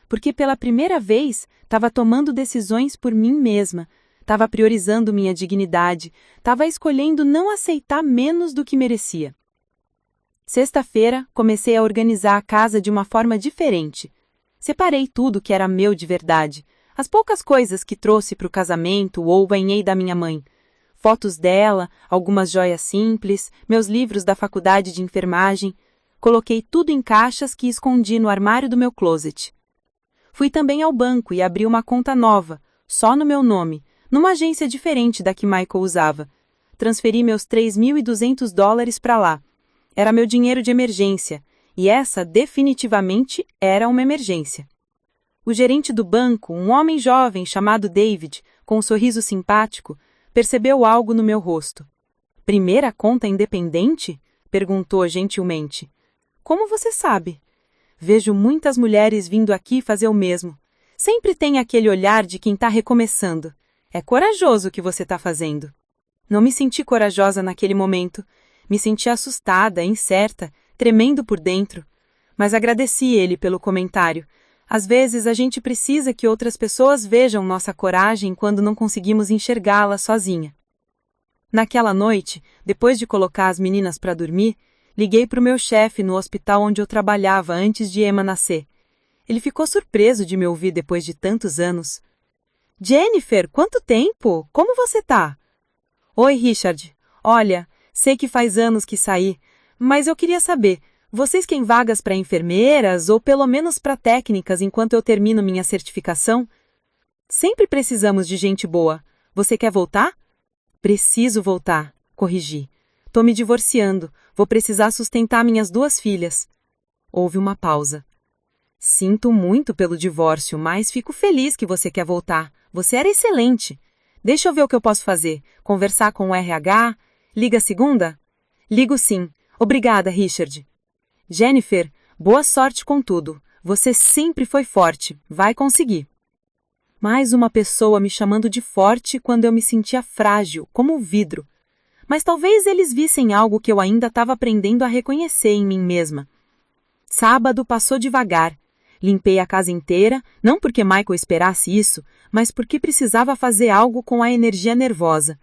Porque pela primeira vez estava tomando decisões por mim mesma, estava priorizando minha dignidade, estava escolhendo não aceitar menos do que merecia. Sexta-feira, comecei a organizar a casa de uma forma diferente. Separei tudo que era meu de verdade, as poucas coisas que trouxe para o casamento ou ganhei da minha mãe. Fotos dela, algumas joias simples, meus livros da faculdade de enfermagem. Coloquei tudo em caixas que escondi no armário do meu closet. Fui também ao banco e abri uma conta nova, só no meu nome, numa agência diferente da que Michael usava. Transferi meus $3.200 para lá. Era meu dinheiro de emergência, e essa definitivamente era uma emergência. O gerente do banco, um homem jovem chamado David, com um sorriso simpático, percebeu algo no meu rosto. Primeira conta independente? Perguntou gentilmente. Como você sabe? Vejo muitas mulheres vindo aqui fazer o mesmo. Sempre tem aquele olhar de quem está recomeçando. É corajoso o que você está fazendo. Não me senti corajosa naquele momento. Me senti assustada, incerta, tremendo por dentro. Mas agradeci ele pelo comentário. Às vezes a gente precisa que outras pessoas vejam nossa coragem quando não conseguimos enxergá-la sozinha. Naquela noite, depois de colocar as meninas para dormir, liguei para o meu chefe no hospital onde eu trabalhava antes de Emma nascer. Ele ficou surpreso de me ouvir depois de tantos anos. Jennifer, quanto tempo? Como você tá? Oi, Richard. Olha, sei que faz anos que saí, mas eu queria saber, vocês têm vagas para enfermeiras ou pelo menos para técnicas enquanto eu termino minha certificação? Sempre precisamos de gente boa. Você quer voltar? Preciso voltar, corrigi. Tô me divorciando. Vou precisar sustentar minhas 2 filhas. Houve uma pausa. Sinto muito pelo divórcio, mas fico feliz que você quer voltar. Você era excelente. Deixa eu ver o que eu posso fazer. Conversar com o RH? Liga segunda? Ligo sim. Obrigada, Richard. Jennifer, boa sorte com tudo. Você sempre foi forte. Vai conseguir. Mais uma pessoa me chamando de forte quando eu me sentia frágil, como um vidro. Mas talvez eles vissem algo que eu ainda estava aprendendo a reconhecer em mim mesma. Sábado passou devagar. Limpei a casa inteira, não porque Michael esperasse isso, mas porque precisava fazer algo com a energia nervosa.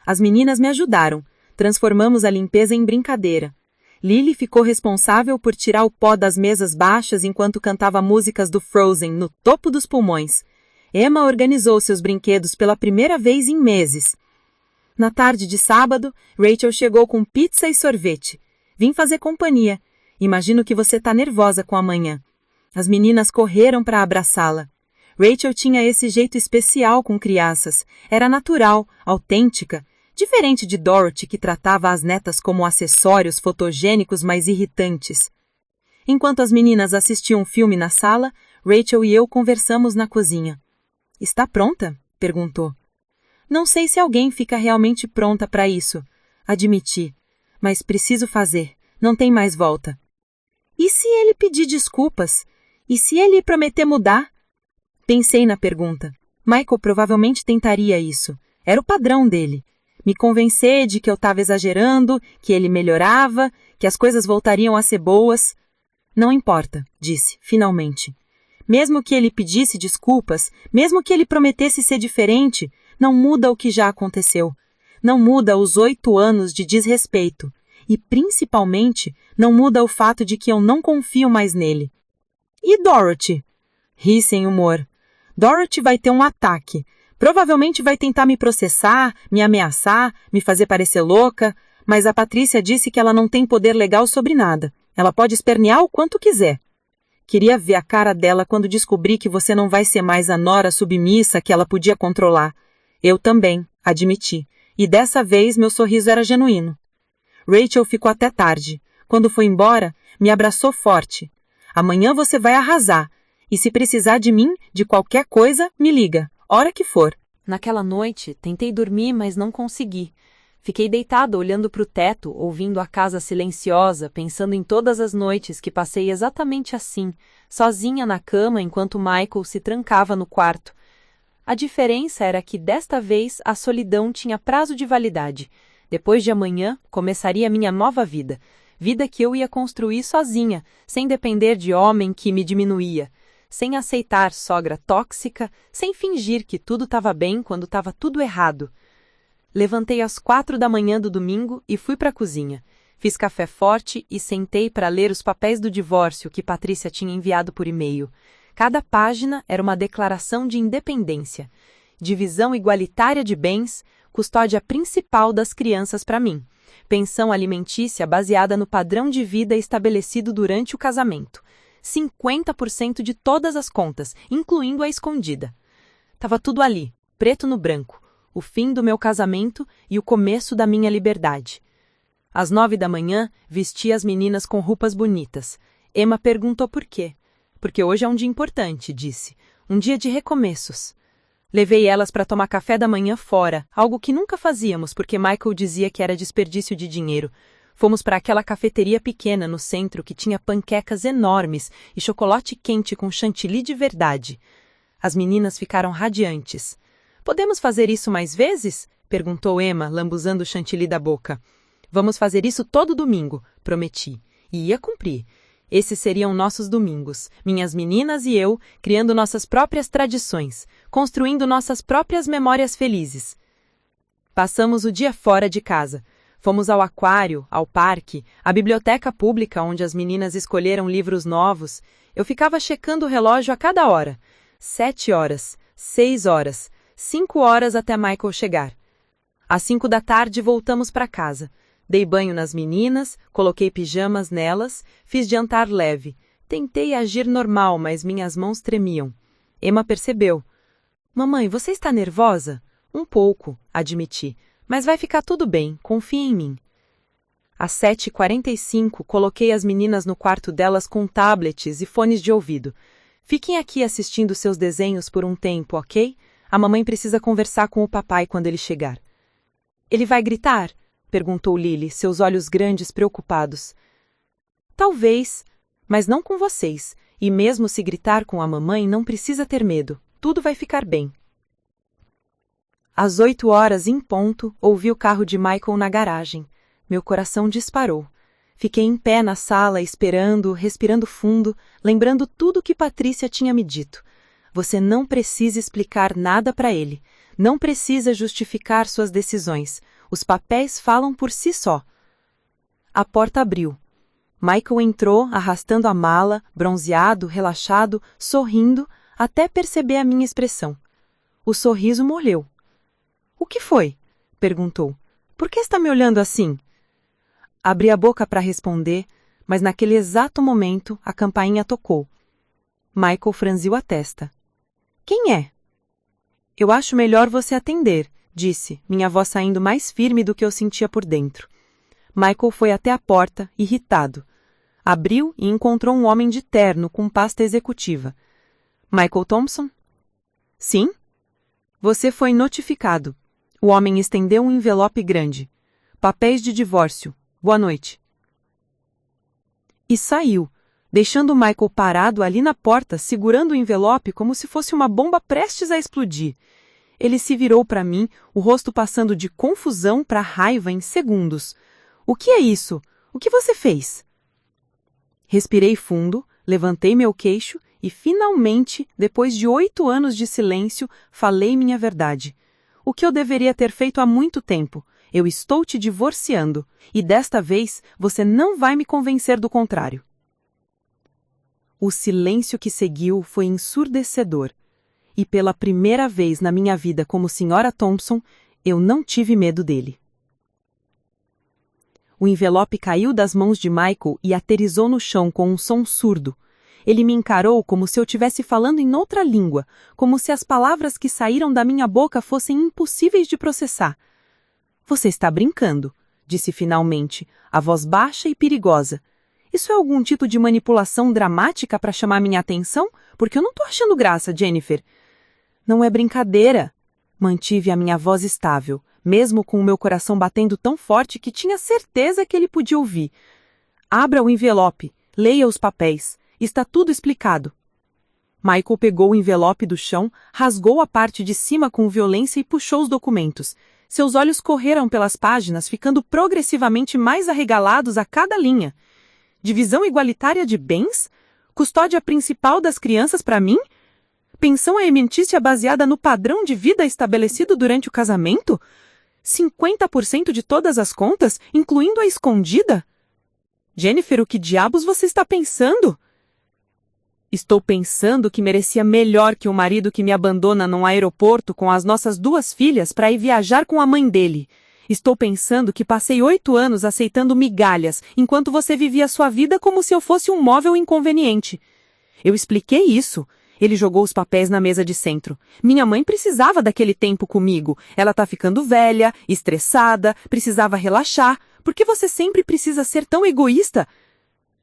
As meninas me ajudaram. Transformamos a limpeza em brincadeira. Lily ficou responsável por tirar o pó das mesas baixas enquanto cantava músicas do Frozen no topo dos pulmões. Emma organizou seus brinquedos pela primeira vez em meses. Na tarde de sábado, Rachel chegou com pizza e sorvete. Vim fazer companhia. Imagino que você tá nervosa com a manhã. As meninas correram para abraçá-la. Rachel tinha esse jeito especial com crianças. Era natural, autêntica, diferente de Dorothy, que tratava as netas como acessórios fotogênicos mais irritantes. Enquanto as meninas assistiam um filme na sala, Rachel e eu conversamos na cozinha. Está pronta? Perguntou. Não sei se alguém fica realmente pronta para isso, admiti, mas preciso fazer, não tem mais volta. E se ele pedir desculpas? E se ele prometer mudar? Pensei na pergunta. Michael provavelmente tentaria isso. Era o padrão dele. Me convencer de que eu estava exagerando, que ele melhorava, que as coisas voltariam a ser boas. Não importa, disse, finalmente. Mesmo que ele pedisse desculpas, mesmo que ele prometesse ser diferente, não muda o que já aconteceu. Não muda os 8 anos de desrespeito. E, principalmente, não muda o fato de que eu não confio mais nele. E Dorothy? Ri sem humor. Dorothy vai ter um ataque. Provavelmente vai tentar me processar, me ameaçar, me fazer parecer louca, mas a Patrícia disse que ela não tem poder legal sobre nada. Ela pode espernear o quanto quiser. Queria ver a cara dela quando descobri que você não vai ser mais a nora submissa que ela podia controlar. Eu também, admiti. E dessa vez meu sorriso era genuíno. Rachel ficou até tarde. Quando foi embora, me abraçou forte. Amanhã você vai arrasar. E se precisar de mim, de qualquer coisa, me liga. Hora que for. Naquela noite, tentei dormir, mas não consegui. Fiquei deitada olhando para o teto, ouvindo a casa silenciosa, pensando em todas as noites que passei exatamente assim, sozinha na cama enquanto Michael se trancava no quarto. A diferença era que, desta vez, a solidão tinha prazo de validade. Depois de amanhã, começaria minha nova vida. Vida que eu ia construir sozinha, sem depender de homem que me diminuía. Sem aceitar sogra tóxica, sem fingir que tudo estava bem quando estava tudo errado. Levantei às 4 da manhã do domingo e fui para a cozinha. Fiz café forte e sentei para ler os papéis do divórcio que Patrícia tinha enviado por e-mail. Cada página era uma declaração de independência, divisão igualitária de bens, custódia principal das crianças para mim, pensão alimentícia baseada no padrão de vida estabelecido durante o casamento, 50% de todas as contas, incluindo a escondida. Tava tudo ali, preto no branco. O fim do meu casamento e o começo da minha liberdade. Às 9 da manhã, vesti as meninas com roupas bonitas. Emma perguntou por quê. Porque hoje é um dia importante, disse. Um dia de recomeços. Levei elas para tomar café da manhã fora, algo que nunca fazíamos porque Michael dizia que era desperdício de dinheiro. Fomos para aquela cafeteria pequena no centro que tinha panquecas enormes e chocolate quente com chantilly de verdade. As meninas ficaram radiantes. Podemos fazer isso mais vezes? Perguntou Emma, lambuzando o chantilly da boca. Vamos fazer isso todo domingo, prometi. E ia cumprir. Esses seriam nossos domingos, minhas meninas e eu, criando nossas próprias tradições, construindo nossas próprias memórias felizes. Passamos o dia fora de casa. Fomos ao aquário, ao parque, à biblioteca pública onde as meninas escolheram livros novos. Eu ficava checando o relógio a cada hora. 7 horas, 6 horas, 5 horas até Michael chegar. Às 5 da tarde voltamos para casa. Dei banho nas meninas, coloquei pijamas nelas, fiz jantar leve. Tentei agir normal, mas minhas mãos tremiam. Emma percebeu. Mamãe, você está nervosa? Um pouco, admiti. Mas vai ficar tudo bem, confia em mim. Às 7h45, coloquei as meninas no quarto delas com tablets e fones de ouvido. Fiquem aqui assistindo seus desenhos por um tempo, ok? A mamãe precisa conversar com o papai quando ele chegar. Ele vai gritar? Perguntou Lily, seus olhos grandes preocupados. Talvez, mas não com vocês. E mesmo se gritar com a mamãe, não precisa ter medo. Tudo vai ficar bem. Às 8 horas em ponto, ouvi o carro de Michael na garagem. Meu coração disparou. Fiquei em pé na sala, esperando, respirando fundo, lembrando tudo que Patrícia tinha me dito. Você não precisa explicar nada para ele. Não precisa justificar suas decisões. Os papéis falam por si só. A porta abriu. Michael entrou, arrastando a mala, bronzeado, relaxado, sorrindo, até perceber a minha expressão. O sorriso molhou. "O que foi?" perguntou. "Por que está me olhando assim?" Abri a boca para responder, mas naquele exato momento a campainha tocou. Michael franziu a testa. "Quem é?" "Eu acho melhor você atender", disse, minha voz saindo mais firme do que eu sentia por dentro. Michael foi até a porta, irritado. Abriu e encontrou um homem de terno com pasta executiva. "Michael Thompson?" "Sim?" "Você foi notificado." O homem estendeu um envelope grande. "Papéis de divórcio. Boa noite." E saiu, deixando Michael parado ali na porta, segurando o envelope como se fosse uma bomba prestes a explodir. Ele se virou para mim, o rosto passando de confusão para raiva em segundos. "O que é isso? O que você fez?" Respirei fundo, levantei meu queixo e, finalmente, depois de 8 anos de silêncio, falei minha verdade. O que eu deveria ter feito há muito tempo. Eu estou te divorciando, e desta vez você não vai me convencer do contrário. O silêncio que seguiu foi ensurdecedor. E pela primeira vez na minha vida como Sra. Thompson, eu não tive medo dele. O envelope caiu das mãos de Michael e aterrissou no chão com um som surdo. Ele me encarou como se eu estivesse falando em outra língua, como se as palavras que saíram da minha boca fossem impossíveis de processar. "Você está brincando", disse finalmente, a voz baixa e perigosa. "Isso é algum tipo de manipulação dramática para chamar minha atenção? Porque eu não estou achando graça, Jennifer." "Não é brincadeira." Mantive a minha voz estável, mesmo com o meu coração batendo tão forte que tinha certeza que ele podia ouvir. "Abra o envelope, leia os papéis. Está tudo explicado." Michael pegou o envelope do chão, rasgou a parte de cima com violência e puxou os documentos. Seus olhos correram pelas páginas, ficando progressivamente mais arregalados a cada linha. "Divisão igualitária de bens? Custódia principal das crianças para mim? Pensão alimentícia baseada no padrão de vida estabelecido durante o casamento? 50% de todas as contas, incluindo a escondida? Jennifer, o que diabos você está pensando?" "Estou pensando que merecia melhor que um marido que me abandona num aeroporto com as nossas 2 filhas para ir viajar com a mãe dele. Estou pensando que passei 8 anos aceitando migalhas, enquanto você vivia sua vida como se eu fosse um móvel inconveniente." Eu expliquei isso. Ele jogou os papéis na mesa de centro. "Minha mãe precisava daquele tempo comigo. Ela tá ficando velha, estressada, precisava relaxar. Por que você sempre precisa ser tão egoísta?"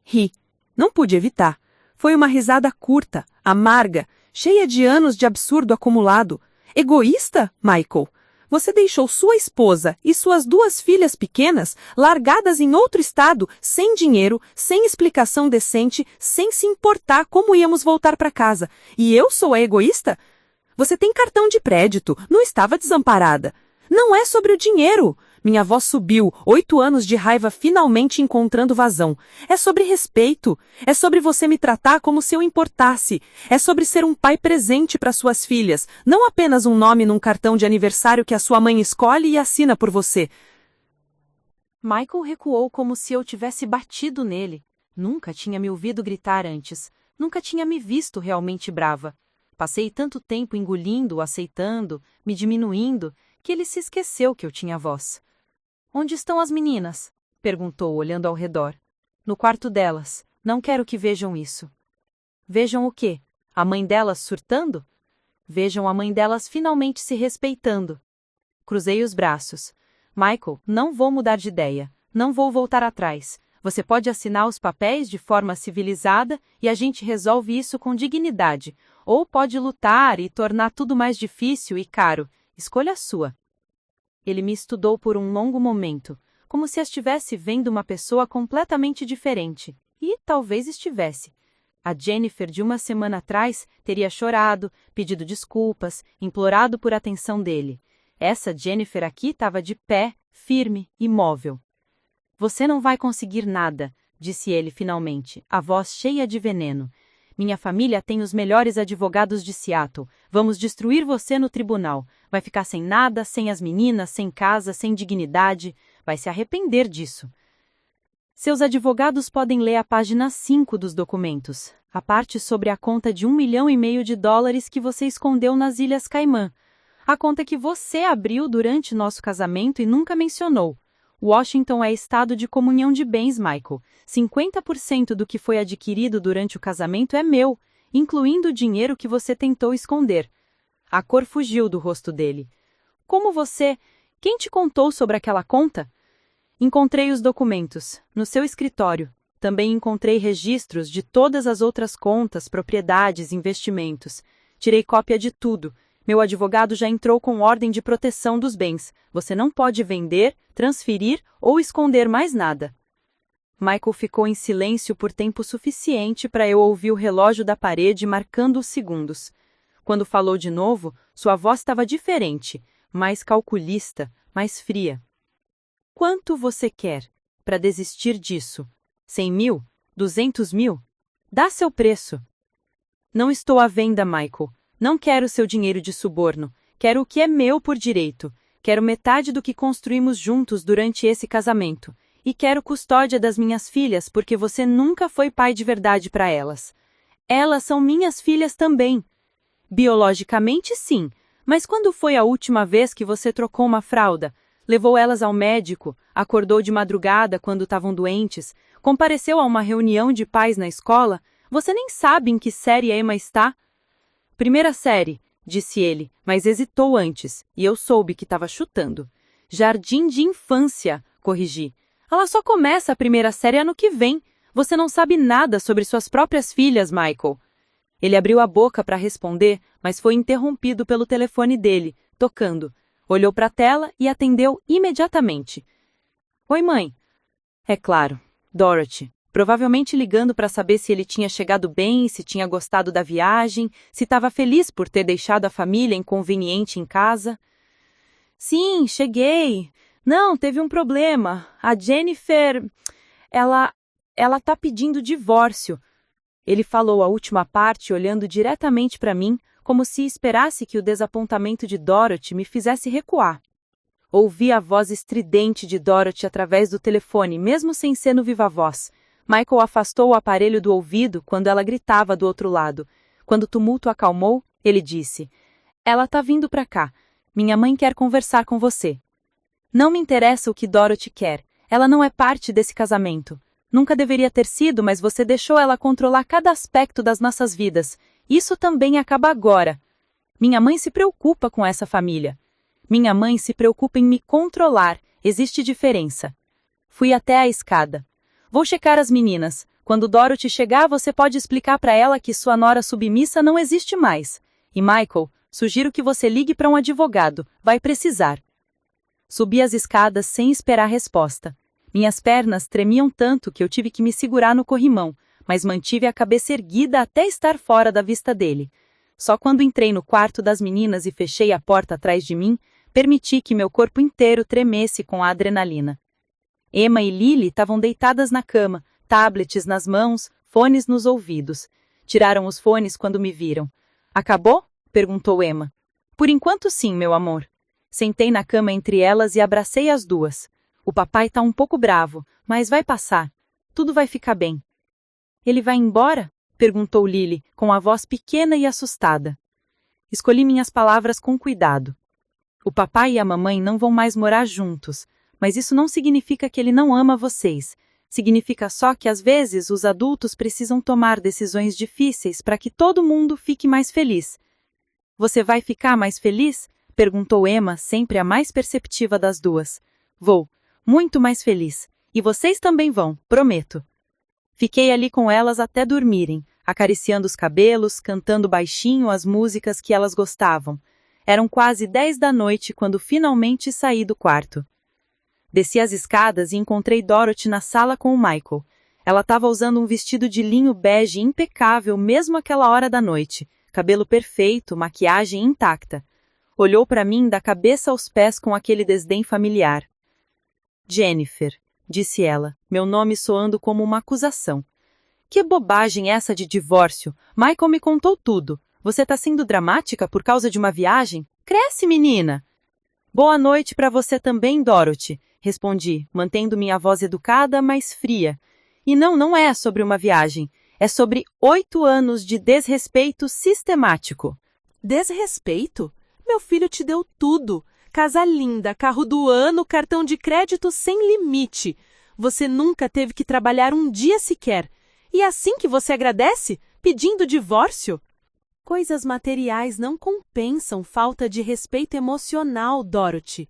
Ri. Não pude evitar. Foi uma risada curta, amarga, cheia de anos de absurdo acumulado. "Egoísta, Michael? Você deixou sua esposa e suas 2 filhas pequenas largadas em outro estado, sem dinheiro, sem explicação decente, sem se importar como íamos voltar para casa. E eu sou a egoísta? Você tem cartão de crédito, não estava desamparada. Não é sobre o dinheiro." Minha voz subiu, 8 anos de raiva finalmente encontrando vazão. "É sobre respeito. É sobre você me tratar como se eu importasse. É sobre ser um pai presente para suas filhas, não apenas um nome num cartão de aniversário que a sua mãe escolhe e assina por você." Michael recuou como se eu tivesse batido nele. Nunca tinha me ouvido gritar antes. Nunca tinha me visto realmente brava. Passei tanto tempo engolindo, aceitando, me diminuindo, que ele se esqueceu que eu tinha voz. "Onde estão as meninas?" perguntou, olhando ao redor. "No quarto delas. Não quero que vejam isso." "Vejam o quê? A mãe delas surtando?" "Vejam a mãe delas finalmente se respeitando." Cruzei os braços. "Michael, não vou mudar de ideia. Não vou voltar atrás. Você pode assinar os papéis de forma civilizada e a gente resolve isso com dignidade. Ou pode lutar e tornar tudo mais difícil e caro. Escolha a sua." Ele me estudou por um longo momento, como se estivesse vendo uma pessoa completamente diferente. E talvez estivesse. A Jennifer de uma semana atrás teria chorado, pedido desculpas, implorado por atenção dele. Essa Jennifer aqui estava de pé, firme, imóvel. "Você não vai conseguir nada", disse ele finalmente, a voz cheia de veneno. Minha família tem os melhores advogados de Seattle. Vamos destruir você no tribunal. Vai ficar sem nada, sem as meninas, sem casa, sem dignidade. Vai se arrepender disso. Seus advogados podem ler a página 5 dos documentos, a parte sobre a conta de $1,5 milhão que você escondeu nas Ilhas Caimã. A conta que você abriu durante nosso casamento e nunca mencionou. Washington é estado de comunhão de bens, Michael. 50% do que foi adquirido durante o casamento é meu, incluindo o dinheiro que você tentou esconder. A cor fugiu do rosto dele. Como você? Quem te contou sobre aquela conta? Encontrei os documentos, no seu escritório. Também encontrei registros de todas as outras contas, propriedades, investimentos. Tirei cópia de tudo. Meu advogado já entrou com ordem de proteção dos bens. Você não pode vender, transferir ou esconder mais nada. Michael ficou em silêncio por tempo suficiente para eu ouvir o relógio da parede marcando os segundos. Quando falou de novo, sua voz estava diferente, mais calculista, mais fria. Quanto você quer para desistir disso? 100 mil? 200 mil? Dá seu preço. Não estou à venda, Michael. Não quero seu dinheiro de suborno. Quero o que é meu por direito. Quero metade do que construímos juntos durante esse casamento. E quero custódia das minhas filhas porque você nunca foi pai de verdade para elas. Elas são minhas filhas também. Biologicamente, sim. Mas quando foi a última vez que você trocou uma fralda? Levou elas ao médico, acordou de madrugada quando estavam doentes, compareceu a uma reunião de pais na escola? Você nem sabe em que série a Emma está? Primeira série, disse ele, mas hesitou antes, e eu soube que estava chutando. Jardim de infância, corrigi. Ela só começa a primeira série ano que vem. Você não sabe nada sobre suas próprias filhas, Michael. Ele abriu a boca para responder, mas foi interrompido pelo telefone dele, tocando. Olhou para a tela e atendeu imediatamente. Oi, mãe. É claro, Dorothy. Provavelmente ligando para saber se ele tinha chegado bem, se tinha gostado da viagem, se estava feliz por ter deixado a família inconveniente em casa. Sim, cheguei. Não, teve um problema. A Jennifer, ela tá pedindo divórcio. Ele falou a última parte olhando diretamente para mim, como se esperasse que o desapontamento de Dorothy me fizesse recuar. Ouvi a voz estridente de Dorothy através do telefone, mesmo sem ser no viva-voz. Michael afastou o aparelho do ouvido quando ela gritava do outro lado. Quando o tumulto acalmou, ele disse: Ela tá vindo para cá. Minha mãe quer conversar com você. Não me interessa o que Dorothy quer. Ela não é parte desse casamento. Nunca deveria ter sido, mas você deixou ela controlar cada aspecto das nossas vidas. Isso também acaba agora. Minha mãe se preocupa com essa família. Minha mãe se preocupa em me controlar. Existe diferença. Fui até a escada. Vou checar as meninas. Quando Dorothy chegar, você pode explicar para ela que sua nora submissa não existe mais. E Michael, sugiro que você ligue para um advogado. Vai precisar. Subi as escadas sem esperar resposta. Minhas pernas tremiam tanto que eu tive que me segurar no corrimão, mas mantive a cabeça erguida até estar fora da vista dele. Só quando entrei no quarto das meninas e fechei a porta atrás de mim, permiti que meu corpo inteiro tremesse com a adrenalina. Emma e Lily estavam deitadas na cama, tablets nas mãos, fones nos ouvidos. Tiraram os fones quando me viram. Acabou? Perguntou Emma. Por enquanto sim, meu amor. Sentei na cama entre elas e abracei as duas. O papai tá um pouco bravo, mas vai passar. Tudo vai ficar bem. Ele vai embora? Perguntou Lily, com a voz pequena e assustada. Escolhi minhas palavras com cuidado. O papai e a mamãe não vão mais morar juntos, mas isso não significa que ele não ama vocês. Significa só que às vezes os adultos precisam tomar decisões difíceis para que todo mundo fique mais feliz. Você vai ficar mais feliz? Perguntou Emma, sempre a mais perceptiva das duas. Vou, muito mais feliz. E vocês também vão, prometo. Fiquei ali com elas até dormirem, acariciando os cabelos, cantando baixinho as músicas que elas gostavam. Eram quase 10 da noite quando finalmente saí do quarto. Desci as escadas e encontrei Dorothy na sala com o Michael. Ela estava usando um vestido de linho bege impecável mesmo àquela hora da noite, cabelo perfeito, maquiagem intacta. Olhou para mim da cabeça aos pés com aquele desdém familiar. Jennifer, disse ela, meu nome soando como uma acusação. Que bobagem essa de divórcio? Michael me contou tudo. Você tá sendo dramática por causa de uma viagem? Cresce, menina! Boa noite para você também, Dorothy, respondi, mantendo minha voz educada, mas fria. E não é sobre uma viagem. É sobre 8 anos de desrespeito sistemático. Desrespeito? Meu filho te deu tudo. Casa linda, carro do ano, cartão de crédito sem limite. Você nunca teve que trabalhar um dia sequer. E é assim que você agradece? Pedindo divórcio? Coisas materiais não compensam falta de respeito emocional, Dorothy.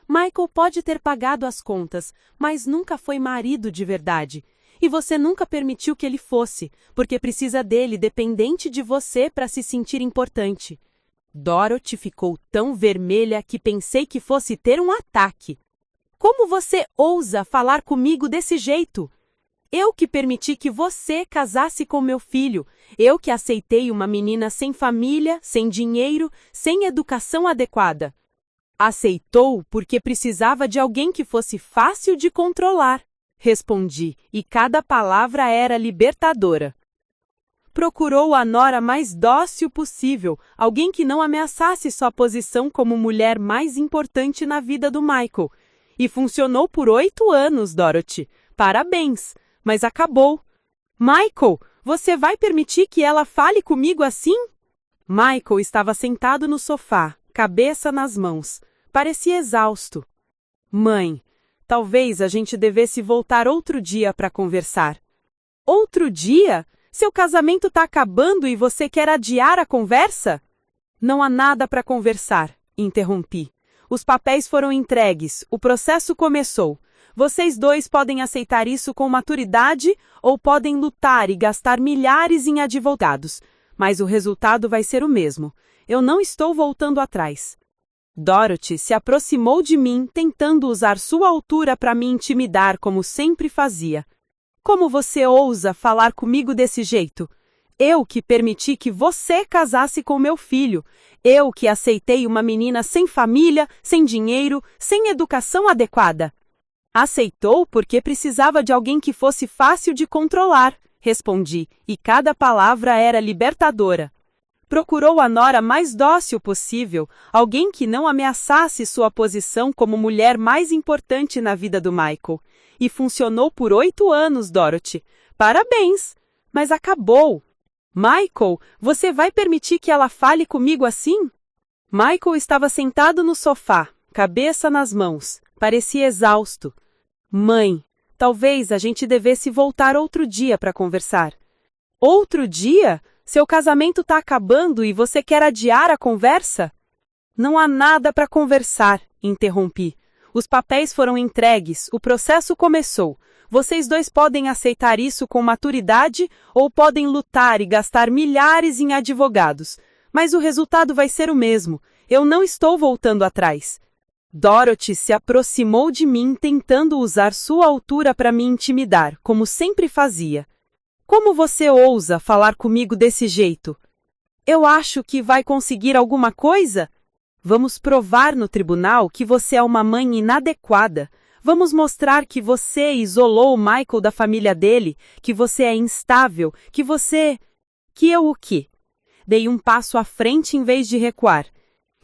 Michael pode ter pagado as contas, mas nunca foi marido de verdade. E você nunca permitiu que ele fosse, porque precisa dele dependente de você para se sentir importante. Dorothy ficou tão vermelha que pensei que fosse ter um ataque. Como você ousa falar comigo desse jeito? Eu que permiti que você casasse com meu filho. Eu que aceitei uma menina sem família, sem dinheiro, sem educação adequada. Aceitou porque precisava de alguém que fosse fácil de controlar. Respondi, e cada palavra era libertadora. Procurou a nora mais dócil possível, alguém que não ameaçasse sua posição como mulher mais importante na vida do Michael. E funcionou por 8 anos, Dorothy. Parabéns! Mas acabou. Michael, você vai permitir que ela fale comigo assim? Michael estava sentado no sofá, cabeça nas mãos. Parecia exausto. Mãe, talvez a gente devesse voltar outro dia para conversar. Outro dia? Seu casamento está acabando e você quer adiar a conversa? Não há nada para conversar, interrompi. Os papéis foram entregues, o processo começou. Vocês dois podem aceitar isso com maturidade ou podem lutar e gastar milhares em advogados, mas o resultado vai ser o mesmo. Eu não estou voltando atrás. Dorothy se aproximou de mim, tentando usar sua altura para me intimidar como sempre fazia. Como você ousa falar comigo desse jeito? Eu que permiti que você casasse com meu filho. Eu que aceitei uma menina sem família, sem dinheiro, sem educação adequada. Aceitou porque precisava de alguém que fosse fácil de controlar, respondi, e cada palavra era libertadora. Procurou a nora mais dócil possível, alguém que não ameaçasse sua posição como mulher mais importante na vida do Michael. E funcionou por 8 anos, Dorothy. Parabéns! Mas acabou. Michael, você vai permitir que ela fale comigo assim? Michael estava sentado no sofá, cabeça nas mãos. Parecia exausto. Mãe, talvez a gente devesse voltar outro dia para conversar. Outro dia? Seu casamento está acabando e você quer adiar a conversa? Não há nada para conversar, interrompi. Os papéis foram entregues, o processo começou. Vocês dois podem aceitar isso com maturidade ou podem lutar e gastar milhares em advogados. Mas o resultado vai ser o mesmo. Eu não estou voltando atrás. Dorothy se aproximou de mim tentando usar sua altura para me intimidar, como sempre fazia. Como você ousa falar comigo desse jeito? Eu acho que vai conseguir alguma coisa? Vamos provar no tribunal que você é uma mãe inadequada. Vamos mostrar que você isolou o Michael da família dele, que você é instável, que eu o quê? Dei um passo à frente em vez de recuar.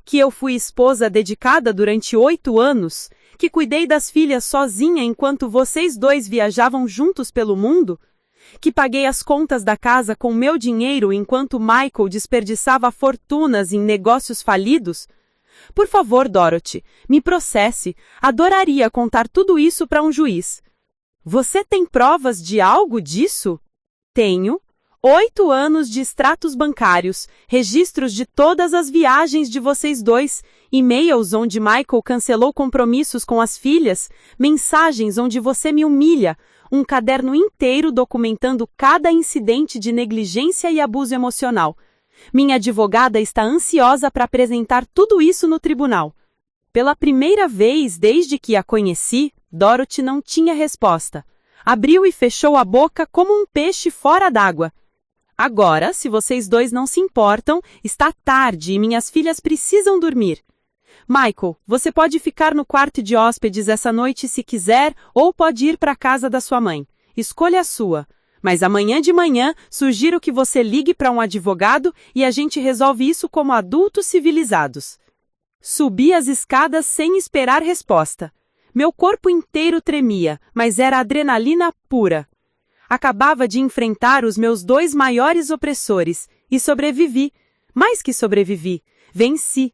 Que eu fui esposa dedicada durante 8 anos, que cuidei das filhas sozinha enquanto vocês dois viajavam juntos pelo mundo, que paguei as contas da casa com meu dinheiro enquanto Michael desperdiçava fortunas em negócios falidos. Por favor, Dorothy, me processe. Adoraria contar tudo isso para um juiz. Você tem provas de algo disso? Tenho. 8 anos de extratos bancários, registros de todas as viagens de vocês dois, e-mails onde Michael cancelou compromissos com as filhas, mensagens onde você me humilha, um caderno inteiro documentando cada incidente de negligência e abuso emocional. Minha advogada está ansiosa para apresentar tudo isso no tribunal. Pela primeira vez desde que a conheci, Dorothy não tinha resposta. Abriu e fechou a boca como um peixe fora d'água. Agora, se vocês dois não se importam, está tarde e minhas filhas precisam dormir. Michael, você pode ficar no quarto de hóspedes essa noite se quiser ou pode ir para a casa da sua mãe. Escolha a sua. Mas amanhã de manhã, sugiro que você ligue para um advogado e a gente resolve isso como adultos civilizados. Subi as escadas sem esperar resposta. Meu corpo inteiro tremia, mas era adrenalina pura. Acabava de enfrentar os meus 2 maiores opressores e sobrevivi. Mais que sobrevivi, venci.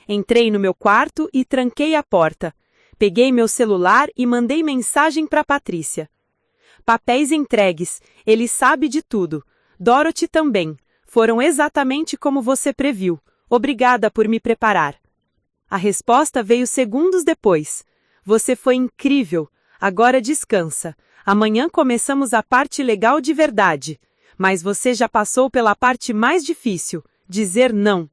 Entrei no meu quarto e tranquei a porta. Peguei meu celular e mandei mensagem para Patrícia. Papéis entregues, ele sabe de tudo. Dorothy também. Foram exatamente como você previu. Obrigada por me preparar. A resposta veio segundos depois. Você foi incrível. Agora descansa. Amanhã começamos a parte legal de verdade. Mas você já passou pela parte mais difícil, dizer não.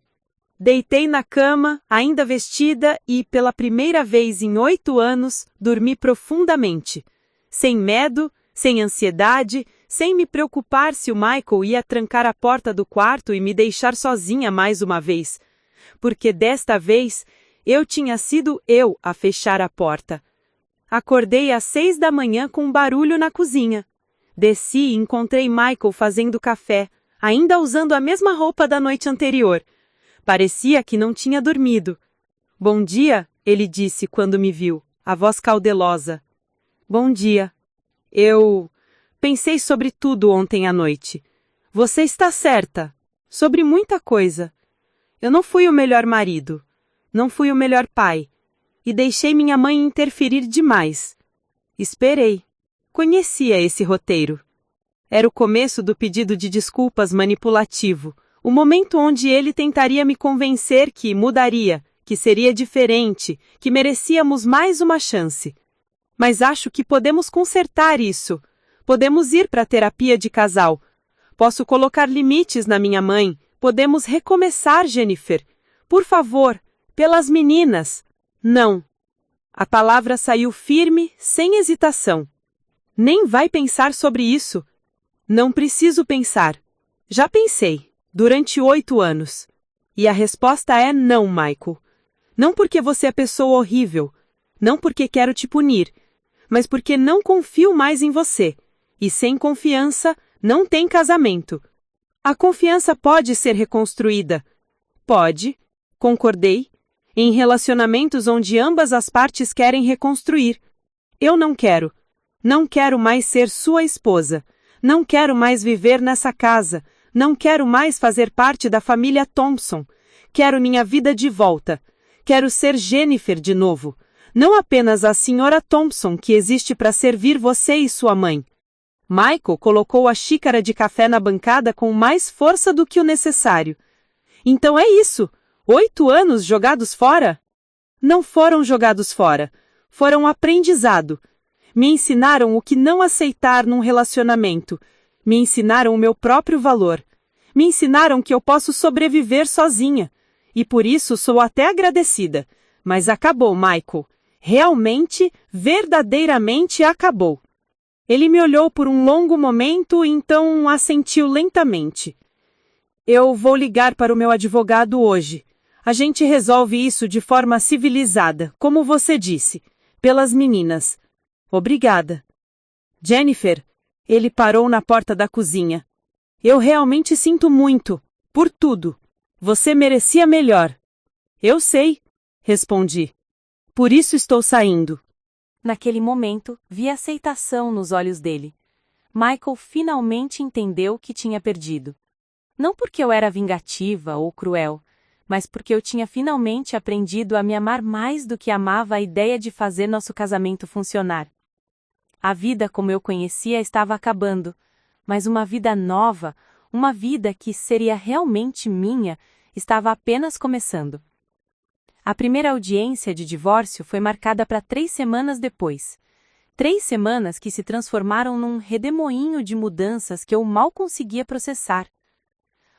Deitei na cama, ainda vestida, e, pela primeira vez em 8 anos, dormi profundamente. Sem medo, sem ansiedade, sem me preocupar se o Michael ia trancar a porta do quarto e me deixar sozinha mais uma vez. Porque desta vez, eu tinha sido eu a fechar a porta. Acordei às 6 da manhã com um barulho na cozinha. Desci e encontrei Michael fazendo café, ainda usando a mesma roupa da noite anterior. Parecia que não tinha dormido. Bom dia, ele disse quando me viu, a voz caudelosa. Bom dia. Eu pensei sobre tudo ontem à noite. Você está certa. Sobre muita coisa. Eu não fui o melhor marido. Não fui o melhor pai. E deixei minha mãe interferir demais. Esperei. Conhecia esse roteiro. Era o começo do pedido de desculpas manipulativo. O momento onde ele tentaria me convencer que mudaria, que seria diferente, que merecíamos mais uma chance. Mas acho que podemos consertar isso. Podemos ir para a terapia de casal. Posso colocar limites na minha mãe. Podemos recomeçar, Jennifer. Por favor, pelas meninas. Não. A palavra saiu firme, sem hesitação. Nem vai pensar sobre isso. Não preciso pensar. Já pensei. Durante 8 anos. E a resposta é não, Michael. Não porque você é pessoa horrível. Não porque quero te punir. Mas porque não confio mais em você. E sem confiança, não tem casamento. A confiança pode ser reconstruída. Pode. Concordei. Em relacionamentos onde ambas as partes querem reconstruir. Eu não quero. Não quero mais ser sua esposa. Não quero mais viver nessa casa. Não quero mais fazer parte da família Thompson. Quero minha vida de volta. Quero ser Jennifer de novo. Não apenas a senhora Thompson que existe para servir você e sua mãe. Michael colocou a xícara de café na bancada com mais força do que o necessário. Então é isso. 8 anos jogados fora? Não foram jogados fora. Foram aprendizado. Me ensinaram o que não aceitar num relacionamento. Me ensinaram o meu próprio valor. Me ensinaram que eu posso sobreviver sozinha. E por isso sou até agradecida. Mas acabou, Michael. Realmente, verdadeiramente acabou. Ele me olhou por um longo momento e então assentiu lentamente. Eu vou ligar para o meu advogado hoje. A gente resolve isso de forma civilizada, como você disse, pelas meninas. Obrigada. Jennifer, ele parou na porta da cozinha. Eu realmente sinto muito, por tudo. Você merecia melhor. Eu sei, respondi. Por isso estou saindo. Naquele momento, vi aceitação nos olhos dele. Michael finalmente entendeu o que tinha perdido. Não porque eu era vingativa ou cruel, mas porque eu tinha finalmente aprendido a me amar mais do que amava a ideia de fazer nosso casamento funcionar. A vida como eu conhecia estava acabando, mas uma vida nova, uma vida que seria realmente minha, estava apenas começando. A primeira audiência de divórcio foi marcada para 3 semanas depois. 3 semanas que se transformaram num redemoinho de mudanças que eu mal conseguia processar.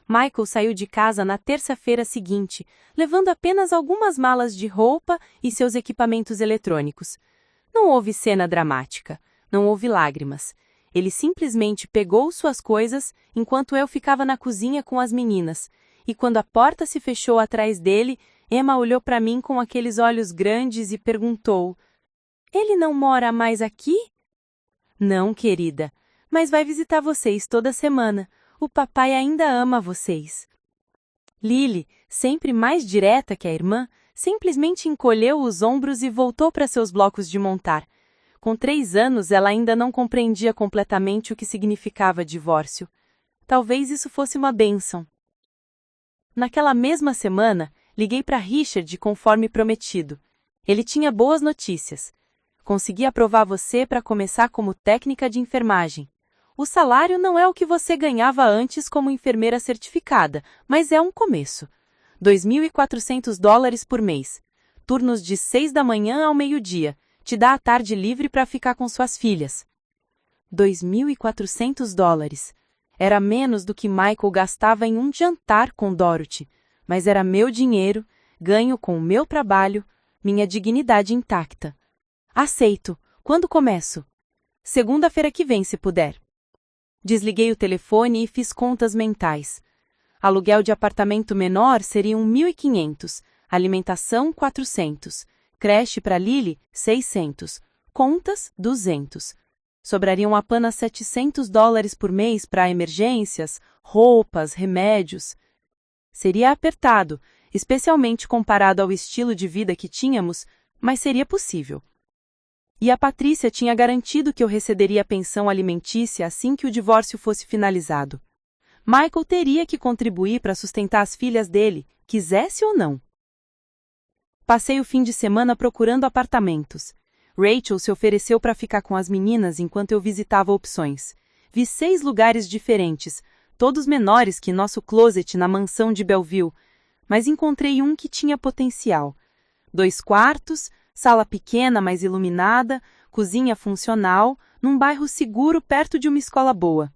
Michael saiu de casa na terça-feira seguinte, levando apenas algumas malas de roupa e seus equipamentos eletrônicos. Não houve cena dramática, não houve lágrimas. Ele simplesmente pegou suas coisas enquanto eu ficava na cozinha com as meninas, e quando a porta se fechou atrás dele, Emma olhou para mim com aqueles olhos grandes e perguntou: "Ele não mora mais aqui?" "Não, querida. mas vai visitar vocês toda semana. O papai ainda ama vocês. Lily, sempre mais direta que a irmã, simplesmente encolheu os ombros e voltou para seus blocos de montar. Com 3 anos, ela ainda não compreendia completamente o que significava divórcio. Talvez isso fosse uma bênção. Naquela mesma semana, liguei para Richard conforme prometido. Ele tinha boas notícias. Consegui aprovar você para começar como técnica de enfermagem. O salário não é o que você ganhava antes como enfermeira certificada, mas é um começo. $2.400 por mês. Turnos de 6 da manhã ao meio-dia. Te dá a tarde livre para ficar com suas filhas. $2.400. Era menos do que Michael gastava em um jantar com Dorothy, mas era meu dinheiro, ganho com o meu trabalho, minha dignidade intacta. Aceito. Quando começo? Segunda-feira que vem, se puder. Desliguei o telefone e fiz contas mentais. Aluguel de apartamento menor seriam 1.500, alimentação 400, creche para Lily 600, contas 200. Sobrariam apenas $700 por mês para emergências, roupas, remédios. Seria apertado, especialmente comparado ao estilo de vida que tínhamos, mas seria possível. E a Patrícia tinha garantido que eu receberia a pensão alimentícia assim que o divórcio fosse finalizado. Michael teria que contribuir para sustentar as filhas dele, quisesse ou não. Passei o fim de semana procurando apartamentos. Rachel se ofereceu para ficar com as meninas enquanto eu visitava opções. Vi 6 lugares diferentes, todos menores que nosso closet na mansão de Belleville, mas encontrei um que tinha potencial. 2 quartos, sala pequena mas iluminada, cozinha funcional, num bairro seguro perto de uma escola boa.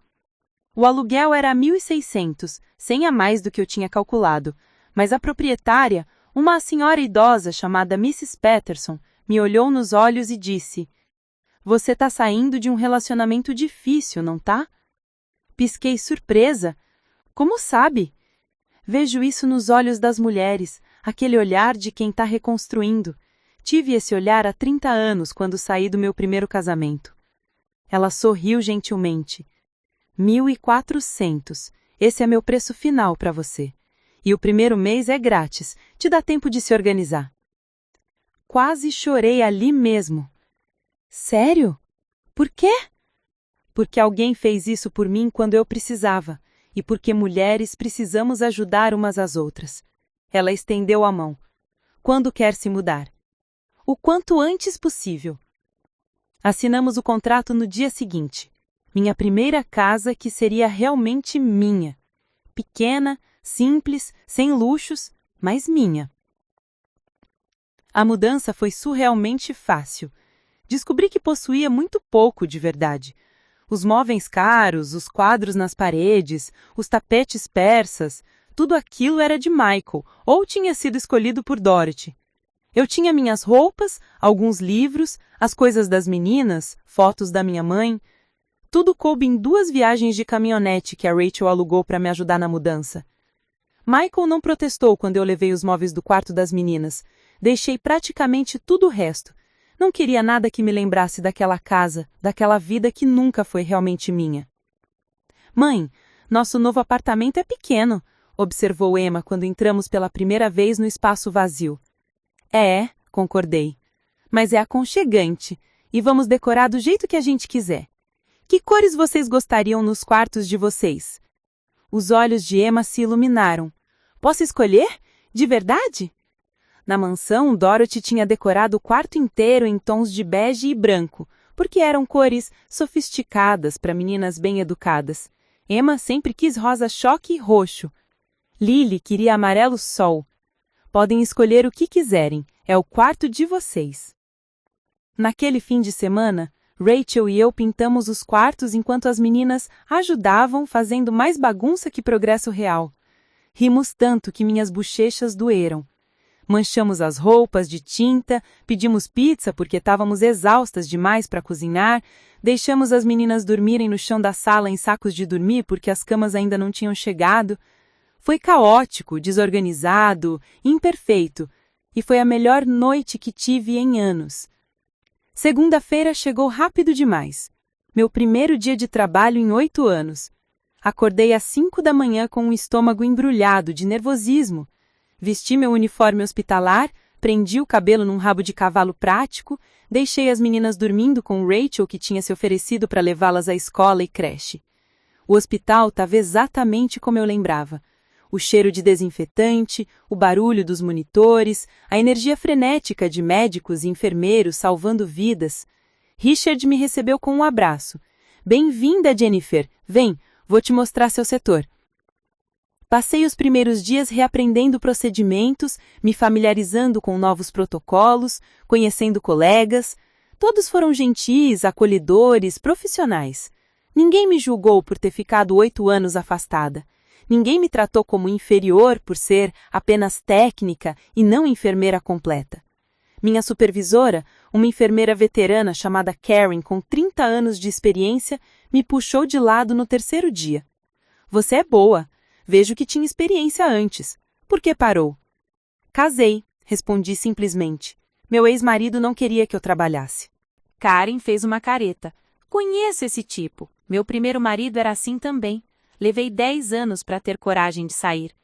O aluguel era $1.600, 100 a mais do que eu tinha calculado, mas a proprietária, uma senhora idosa chamada Mrs. Patterson, me olhou nos olhos e disse: "Você tá saindo de um relacionamento difícil, não tá?" Pisquei surpresa. Como sabe? Vejo isso nos olhos das mulheres, aquele olhar de quem tá reconstruindo. Tive esse olhar há 30 anos quando saí do meu primeiro casamento. Ela sorriu gentilmente. 1.400. Esse é meu preço final para você. E o primeiro mês é grátis. Te dá tempo de se organizar. Quase chorei ali mesmo. Sério? Por quê? Porque alguém fez isso por mim quando eu precisava. E porque mulheres precisamos ajudar umas às outras. Ela estendeu a mão. Quando quer se mudar? O quanto antes possível. Assinamos o contrato no dia seguinte. Minha primeira casa que seria realmente minha. Pequena, simples, sem luxos, mas minha. A mudança foi surrealmente fácil. Descobri que possuía muito pouco de verdade. Os móveis caros, os quadros nas paredes, os tapetes persas, tudo aquilo era de Michael, ou tinha sido escolhido por Dorothy. Eu tinha minhas roupas, alguns livros, as coisas das meninas, fotos da minha mãe. Tudo coube em 2 viagens de caminhonete que a Rachel alugou para me ajudar na mudança. Michael não protestou quando eu levei os móveis do quarto das meninas. Deixei praticamente tudo o resto. Não queria nada que me lembrasse daquela casa, daquela vida que nunca foi realmente minha. "Mãe, nosso novo apartamento é pequeno", observou Emma quando entramos pela primeira vez no espaço vazio. "É", concordei. "Mas é aconchegante, e vamos decorar do jeito que a gente quiser. Que cores vocês gostariam nos quartos de vocês?" Os olhos de Emma se iluminaram. "Posso escolher? De verdade?" Na mansão, Dorothy tinha decorado o quarto inteiro em tons de bege e branco, porque eram cores sofisticadas para meninas bem educadas. Emma sempre quis rosa-choque e roxo. Lily queria amarelo sol. Podem escolher o que quiserem, é o quarto de vocês. Naquele fim de semana, Rachel e eu pintamos os quartos enquanto as meninas ajudavam fazendo mais bagunça que progresso real. Rimos tanto que minhas bochechas doeram. Manchamos as roupas de tinta, pedimos pizza porque estávamos exaustas demais para cozinhar, deixamos as meninas dormirem no chão da sala em sacos de dormir porque as camas ainda não tinham chegado. Foi caótico, desorganizado, imperfeito, e foi a melhor noite que tive em anos. Segunda-feira chegou rápido demais. Meu primeiro dia de trabalho em 8 anos. Acordei às 5 da manhã com o estômago embrulhado de nervosismo. Vesti meu uniforme hospitalar, prendi o cabelo num rabo de cavalo prático, deixei as meninas dormindo com Rachel, que tinha se oferecido para levá-las à escola e creche. O hospital estava exatamente como eu lembrava. O cheiro de desinfetante, o barulho dos monitores, a energia frenética de médicos e enfermeiros salvando vidas. Richard me recebeu com um abraço. Bem-vinda, Jennifer. Vem, vou te mostrar seu setor. Passei os primeiros dias reaprendendo procedimentos, me familiarizando com novos protocolos, conhecendo colegas. Todos foram gentis, acolhedores, profissionais. Ninguém me julgou por ter ficado 8 anos afastada. Ninguém me tratou como inferior por ser apenas técnica e não enfermeira completa. Minha supervisora, uma enfermeira veterana chamada Karen, com 30 anos de experiência, me puxou de lado no 3º dia. Você é boa. Vejo que tinha experiência antes. Por que parou? Casei, respondi simplesmente. Meu ex-marido não queria que eu trabalhasse. Karen fez uma careta. Conheço esse tipo. Meu primeiro marido era assim também. Levei 10 anos para ter coragem de sair.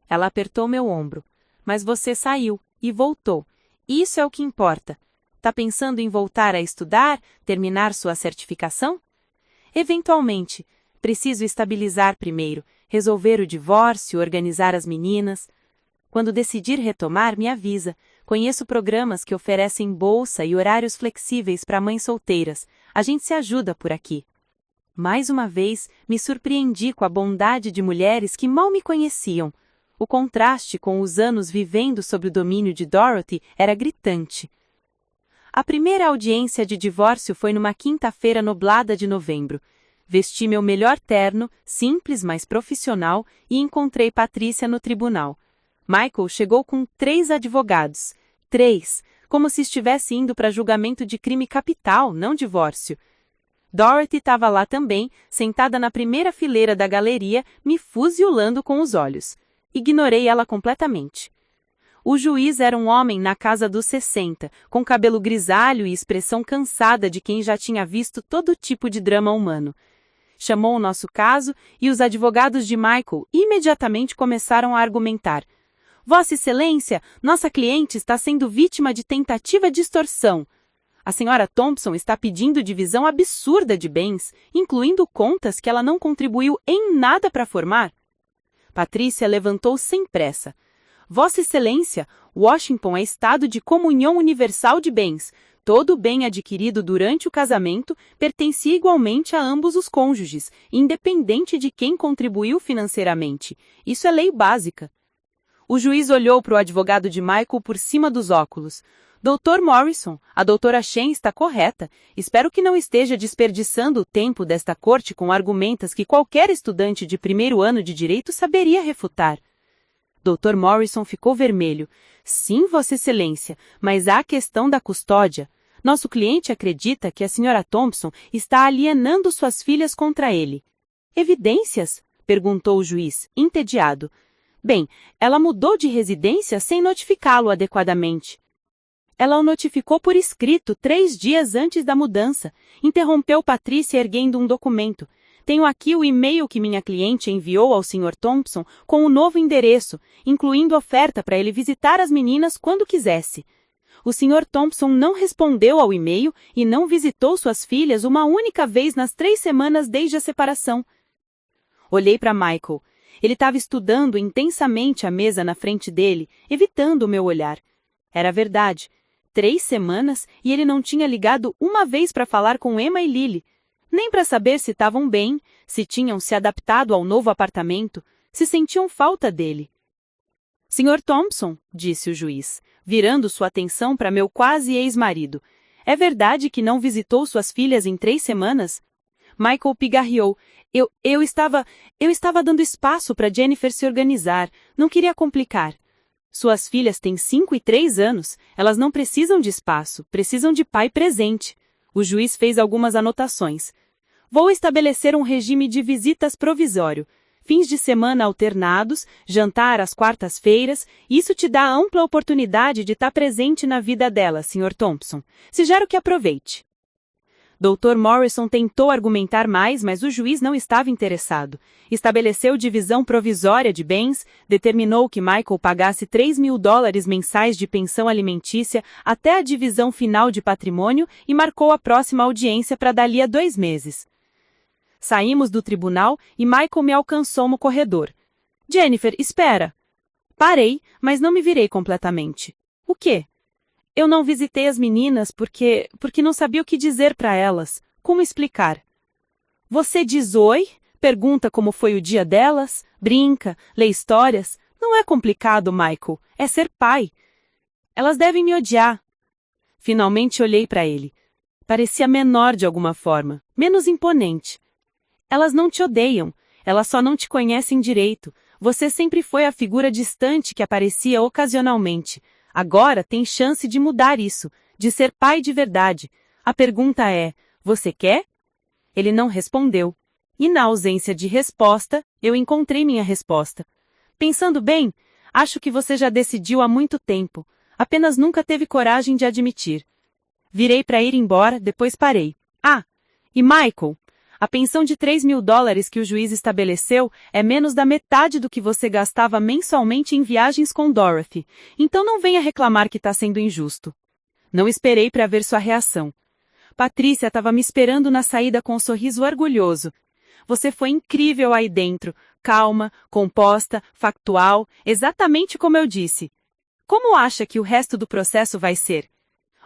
Ela apertou meu ombro. Mas você saiu e voltou. Isso é o que importa. Tá pensando em voltar a estudar, terminar sua certificação? Eventualmente. Preciso estabilizar primeiro, resolver o divórcio, organizar as meninas. Quando decidir retomar, me avisa. Conheço programas que oferecem bolsa e horários flexíveis para mães solteiras. A gente se ajuda por aqui. Mais uma vez, me surpreendi com a bondade de mulheres que mal me conheciam. O contraste com os anos vivendo sob o domínio de Dorothy era gritante. A primeira audiência de divórcio foi numa quinta-feira nublada de novembro. Vesti meu melhor terno, simples, mas profissional, e encontrei Patrícia no tribunal. Michael chegou com 3 advogados. 3, como se estivesse indo para julgamento de crime capital, não divórcio. Dorothy estava lá também, sentada na primeira fileira da galeria, me fuzilando com os olhos. Ignorei ela completamente. O juiz era um homem na casa dos 60, com cabelo grisalho e expressão cansada de quem já tinha visto todo tipo de drama humano. Chamou o nosso caso e os advogados de Michael imediatamente começaram a argumentar. Vossa Excelência, nossa cliente está sendo vítima de tentativa de extorsão. A senhora Thompson está pedindo divisão absurda de bens, incluindo contas que ela não contribuiu em nada para formar. Patrícia levantou sem pressa. Vossa Excelência, Washington é estado de comunhão universal de bens. Todo bem adquirido durante o casamento pertencia igualmente a ambos os cônjuges, independente de quem contribuiu financeiramente. Isso é lei básica. O juiz olhou para o advogado de Michael por cima dos óculos. Dr. Morrison, a doutora Shen está correta. Espero que não esteja desperdiçando o tempo desta corte com argumentos que qualquer estudante de 1º ano de direito saberia refutar. Dr. Morrison ficou vermelho. Sim, Vossa Excelência, mas há a questão da custódia. Nosso cliente acredita que a senhora Thompson está alienando suas filhas contra ele. Evidências? Perguntou o juiz, entediado. Bem, ela mudou de residência sem notificá-lo adequadamente. Ela o notificou por escrito 3 dias antes da mudança. Interrompeu Patrícia erguendo um documento. Tenho aqui o e-mail que minha cliente enviou ao Sr. Thompson com o novo endereço, incluindo oferta para ele visitar as meninas quando quisesse. O Sr. Thompson não respondeu ao e-mail e não visitou suas filhas uma única vez nas 3 semanas desde a separação. Olhei para Michael. Ele estava estudando intensamente a mesa na frente dele, evitando o meu olhar. Era verdade. 3 semanas e ele não tinha ligado uma vez para falar com Emma e Lily, nem para saber se estavam bem, se tinham se adaptado ao novo apartamento, se sentiam falta dele. Sr. Thompson, disse o juiz, virando sua atenção para meu quase ex-marido, é verdade que não visitou suas filhas em 3 semanas? Michael pigarreou. Eu estava dando espaço para Jennifer se organizar, não queria complicar. Suas filhas têm 5 e 3 anos, elas não precisam de espaço, precisam de pai presente. O juiz fez algumas anotações. Vou estabelecer um regime de visitas provisório. Fins de semana alternados, jantar às quartas-feiras, isso te dá ampla oportunidade de estar presente na vida dela, Sr. Thompson. Sugiro que aproveite. Dr. Morrison tentou argumentar mais, mas o juiz não estava interessado. Estabeleceu divisão provisória de bens, determinou que Michael pagasse $3.000 mensais de pensão alimentícia até a divisão final de patrimônio e marcou a próxima audiência para dali a 2 meses. Saímos do tribunal e Michael me alcançou no corredor. Jennifer, espera! Parei, mas não me virei completamente. O quê? Eu não visitei as meninas porque não sabia o que dizer para elas. Como explicar? Você diz oi? Pergunta como foi o dia delas? Brinca? Lê histórias? Não é complicado, Michael. É ser pai. Elas devem me odiar. Finalmente olhei para ele. Parecia menor de alguma forma, menos imponente. Elas não te odeiam. Elas só não te conhecem direito. Você sempre foi a figura distante que aparecia ocasionalmente. Agora tem chance de mudar isso, de ser pai de verdade. A pergunta é, você quer? Ele não respondeu. E na ausência de resposta, eu encontrei minha resposta. Pensando bem, acho que você já decidiu há muito tempo, apenas nunca teve coragem de admitir. Virei para ir embora, depois parei. Ah, e Michael, a pensão de $3.000 que o juiz estabeleceu é menos da metade do que você gastava mensalmente em viagens com Dorothy, então não venha reclamar que está sendo injusto. Não esperei para ver sua reação. Patrícia estava me esperando na saída com um sorriso orgulhoso. Você foi incrível aí dentro, calma, composta, factual, exatamente como eu disse. Como acha que o resto do processo vai ser?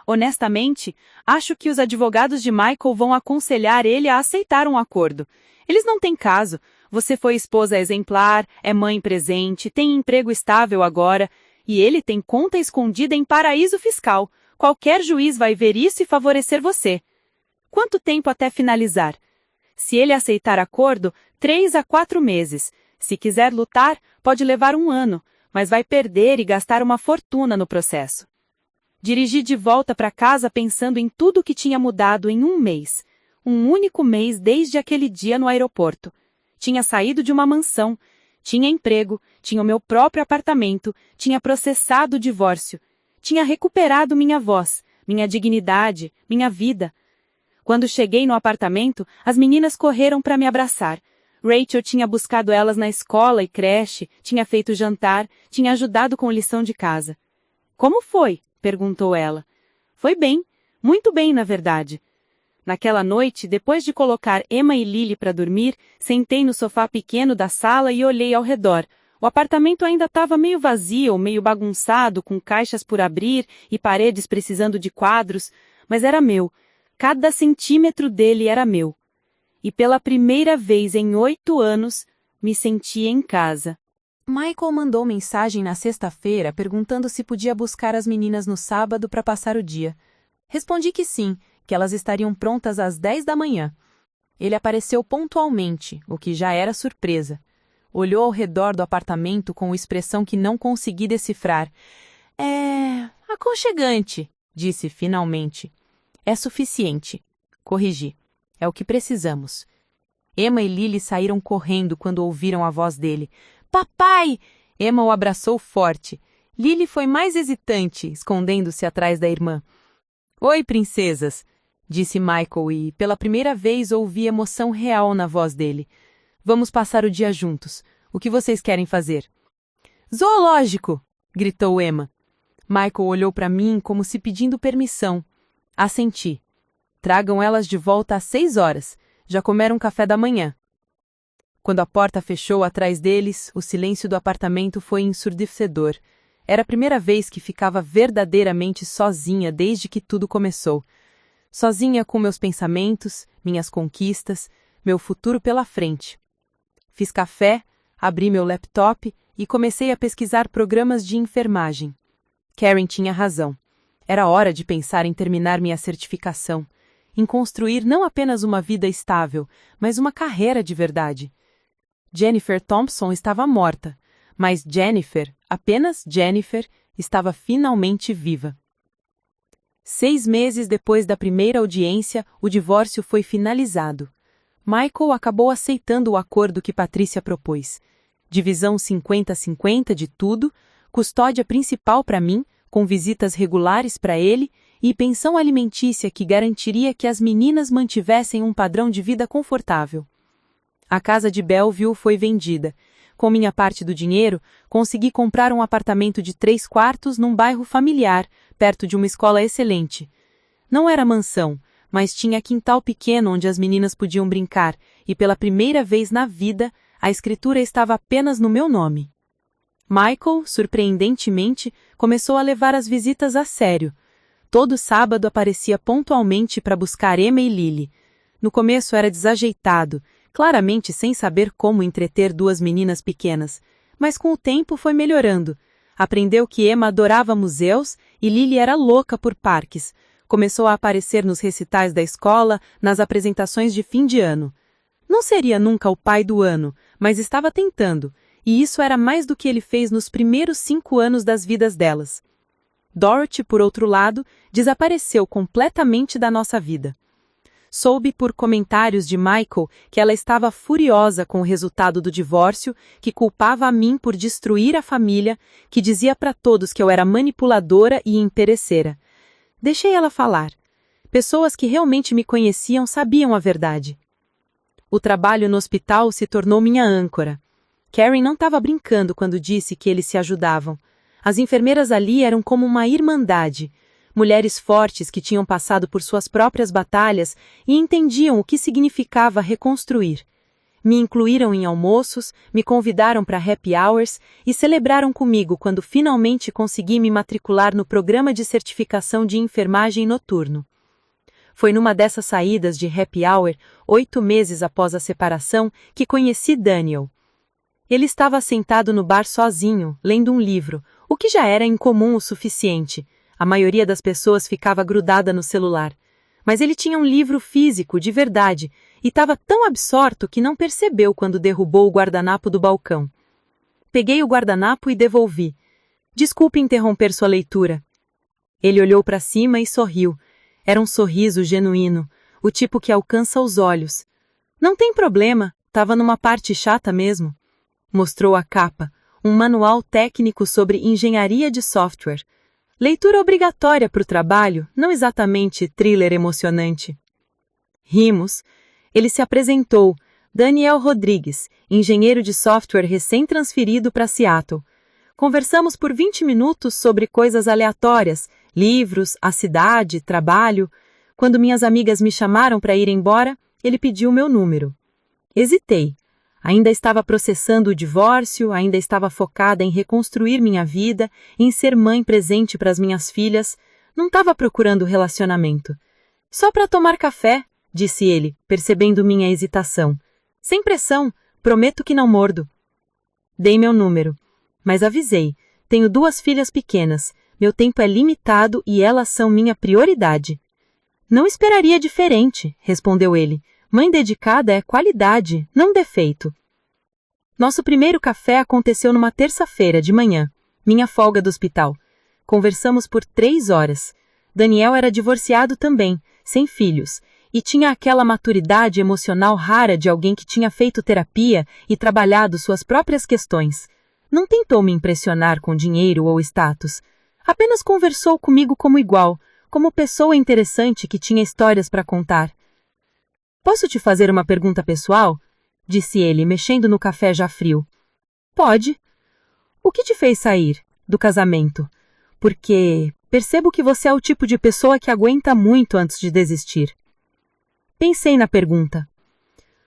Honestamente, acho que os advogados de Michael vão aconselhar ele a aceitar um acordo. Eles não têm caso. Você foi esposa exemplar, é mãe presente, tem emprego estável agora, e ele tem conta escondida em paraíso fiscal. Qualquer juiz vai ver isso e favorecer você. Quanto tempo até finalizar? Se ele aceitar acordo, 3 a 4 meses. Se quiser lutar, pode levar 1 ano, mas vai perder e gastar uma fortuna no processo. Dirigi de volta para casa pensando em tudo que tinha mudado em 1 mês. Um único mês desde aquele dia no aeroporto. Tinha saído de uma mansão, tinha emprego, tinha o meu próprio apartamento, tinha processado o divórcio, tinha recuperado minha voz, minha dignidade, minha vida. Quando cheguei no apartamento, as meninas correram para me abraçar. Rachel tinha buscado elas na escola e creche, tinha feito jantar, tinha ajudado com lição de casa. Como foi? Perguntou ela. Foi bem, muito bem, na verdade. Naquela noite, depois de colocar Emma e Lily para dormir, sentei no sofá pequeno da sala e olhei ao redor. O apartamento ainda estava meio vazio, meio bagunçado, com caixas por abrir e paredes precisando de quadros, mas era meu. Cada centímetro dele era meu. E pela primeira vez em 8 anos, me senti em casa. Michael mandou mensagem na sexta-feira perguntando se podia buscar as meninas no sábado para passar o dia. Respondi que sim, que elas estariam prontas às 10 da manhã. Ele apareceu pontualmente, o que já era surpresa. Olhou ao redor do apartamento com expressão que não consegui decifrar. É aconchegante, disse finalmente. É suficiente. Corrigi. É o que precisamos. Emma e Lily saíram correndo quando ouviram a voz dele. Papai! Emma o abraçou forte. Lily foi mais hesitante, escondendo-se atrás da irmã. Oi, princesas, disse Michael e, pela primeira vez, ouvi emoção real na voz dele. Vamos passar o dia juntos. O que vocês querem fazer? Zoológico! Gritou Emma. Michael olhou para mim como se pedindo permissão. Assenti. Tragam elas de volta às 6 horas. Já comeram café da manhã. Quando a porta fechou atrás deles, o silêncio do apartamento foi ensurdecedor. Era a primeira vez que ficava verdadeiramente sozinha desde que tudo começou. Sozinha com meus pensamentos, minhas conquistas, meu futuro pela frente. Fiz café, abri meu laptop e comecei a pesquisar programas de enfermagem. Karen tinha razão. Era hora de pensar em terminar minha certificação, em construir não apenas uma vida estável, mas uma carreira de verdade. Jennifer Thompson estava morta, mas Jennifer, apenas Jennifer, estava finalmente viva. 6 meses depois da primeira audiência, o divórcio foi finalizado. Michael acabou aceitando o acordo que Patrícia propôs. Divisão 50-50 de tudo, custódia principal para mim, com visitas regulares para ele, e pensão alimentícia que garantiria que as meninas mantivessem um padrão de vida confortável. A casa de Bellevue foi vendida. Com minha parte do dinheiro, consegui comprar um apartamento de 3 quartos num bairro familiar, perto de uma escola excelente. Não era mansão, mas tinha quintal pequeno onde as meninas podiam brincar, e pela primeira vez na vida, a escritura estava apenas no meu nome. Michael, surpreendentemente, começou a levar as visitas a sério. Todo sábado aparecia pontualmente para buscar Emma e Lily. No começo era desajeitado, claramente sem saber como entreter 2 meninas pequenas, mas com o tempo foi melhorando. Aprendeu que Emma adorava museus e Lily era louca por parques. Começou a aparecer nos recitais da escola, nas apresentações de fim de ano. Não seria nunca o pai do ano, mas estava tentando, e isso era mais do que ele fez nos primeiros 5 anos das vidas delas. Dorothy, por outro lado, desapareceu completamente da nossa vida. Soube por comentários de Michael que ela estava furiosa com o resultado do divórcio, que culpava a mim por destruir a família, que dizia para todos que eu era manipuladora e interesseira. Deixei ela falar. Pessoas que realmente me conheciam sabiam a verdade. O trabalho no hospital se tornou minha âncora. Karen não estava brincando quando disse que eles se ajudavam. As enfermeiras ali eram como uma irmandade. Mulheres fortes que tinham passado por suas próprias batalhas e entendiam o que significava reconstruir. Me incluíram em almoços, me convidaram para happy hours e celebraram comigo quando finalmente consegui me matricular no programa de certificação de enfermagem noturno. Foi numa dessas saídas de happy hour, 8 meses após a separação, que conheci Daniel. Ele estava sentado no bar sozinho, lendo um livro, o que já era incomum o suficiente. A maioria das pessoas ficava grudada no celular. Mas ele tinha um livro físico, de verdade, e estava tão absorto que não percebeu quando derrubou o guardanapo do balcão. Peguei o guardanapo e devolvi. Desculpe interromper sua leitura. Ele olhou para cima e sorriu. Era um sorriso genuíno, o tipo que alcança os olhos. Não tem problema, estava numa parte chata mesmo. Mostrou a capa, um manual técnico sobre engenharia de software. Leitura obrigatória para o trabalho, não exatamente thriller emocionante. Rimos. Ele se apresentou, Daniel Rodrigues, engenheiro de software recém-transferido para Seattle. Conversamos por 20 minutos sobre coisas aleatórias, livros, a cidade, trabalho. Quando minhas amigas me chamaram para ir embora, ele pediu meu número. Hesitei. Ainda estava processando o divórcio, ainda estava focada em reconstruir minha vida, em ser mãe presente para as minhas filhas. Não estava procurando relacionamento. Só para tomar café, disse ele, percebendo minha hesitação. Sem pressão, prometo que não mordo. Dei meu número, mas avisei. Tenho 2 filhas pequenas, meu tempo é limitado e elas são minha prioridade. Não esperaria diferente, respondeu ele. Mãe dedicada é qualidade, não defeito. Nosso primeiro café aconteceu numa terça-feira de manhã, minha folga do hospital. Conversamos por 3 horas. Daniel era divorciado também, sem filhos, e tinha aquela maturidade emocional rara de alguém que tinha feito terapia e trabalhado suas próprias questões. Não tentou me impressionar com dinheiro ou status. Apenas conversou comigo como igual, como pessoa interessante que tinha histórias para contar. Posso te fazer uma pergunta pessoal? Disse ele, mexendo no café já frio. Pode. O que te fez sair do casamento? Porque percebo que você é o tipo de pessoa que aguenta muito antes de desistir. Pensei na pergunta.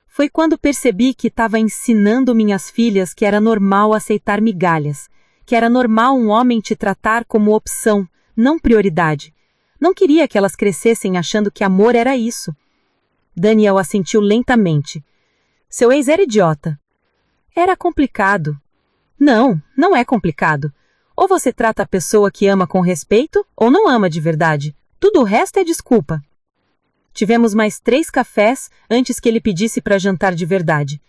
Foi quando percebi que estava ensinando minhas filhas que era normal aceitar migalhas, que era normal um homem te tratar como opção, não prioridade. Não queria que elas crescessem achando que amor era isso. Daniel assentiu lentamente. Seu ex era idiota. Era complicado. Não, não é complicado. Ou você trata a pessoa que ama com respeito, ou não ama de verdade. Tudo o resto é desculpa. Tivemos mais 3 cafés antes que ele pedisse para jantar de verdade.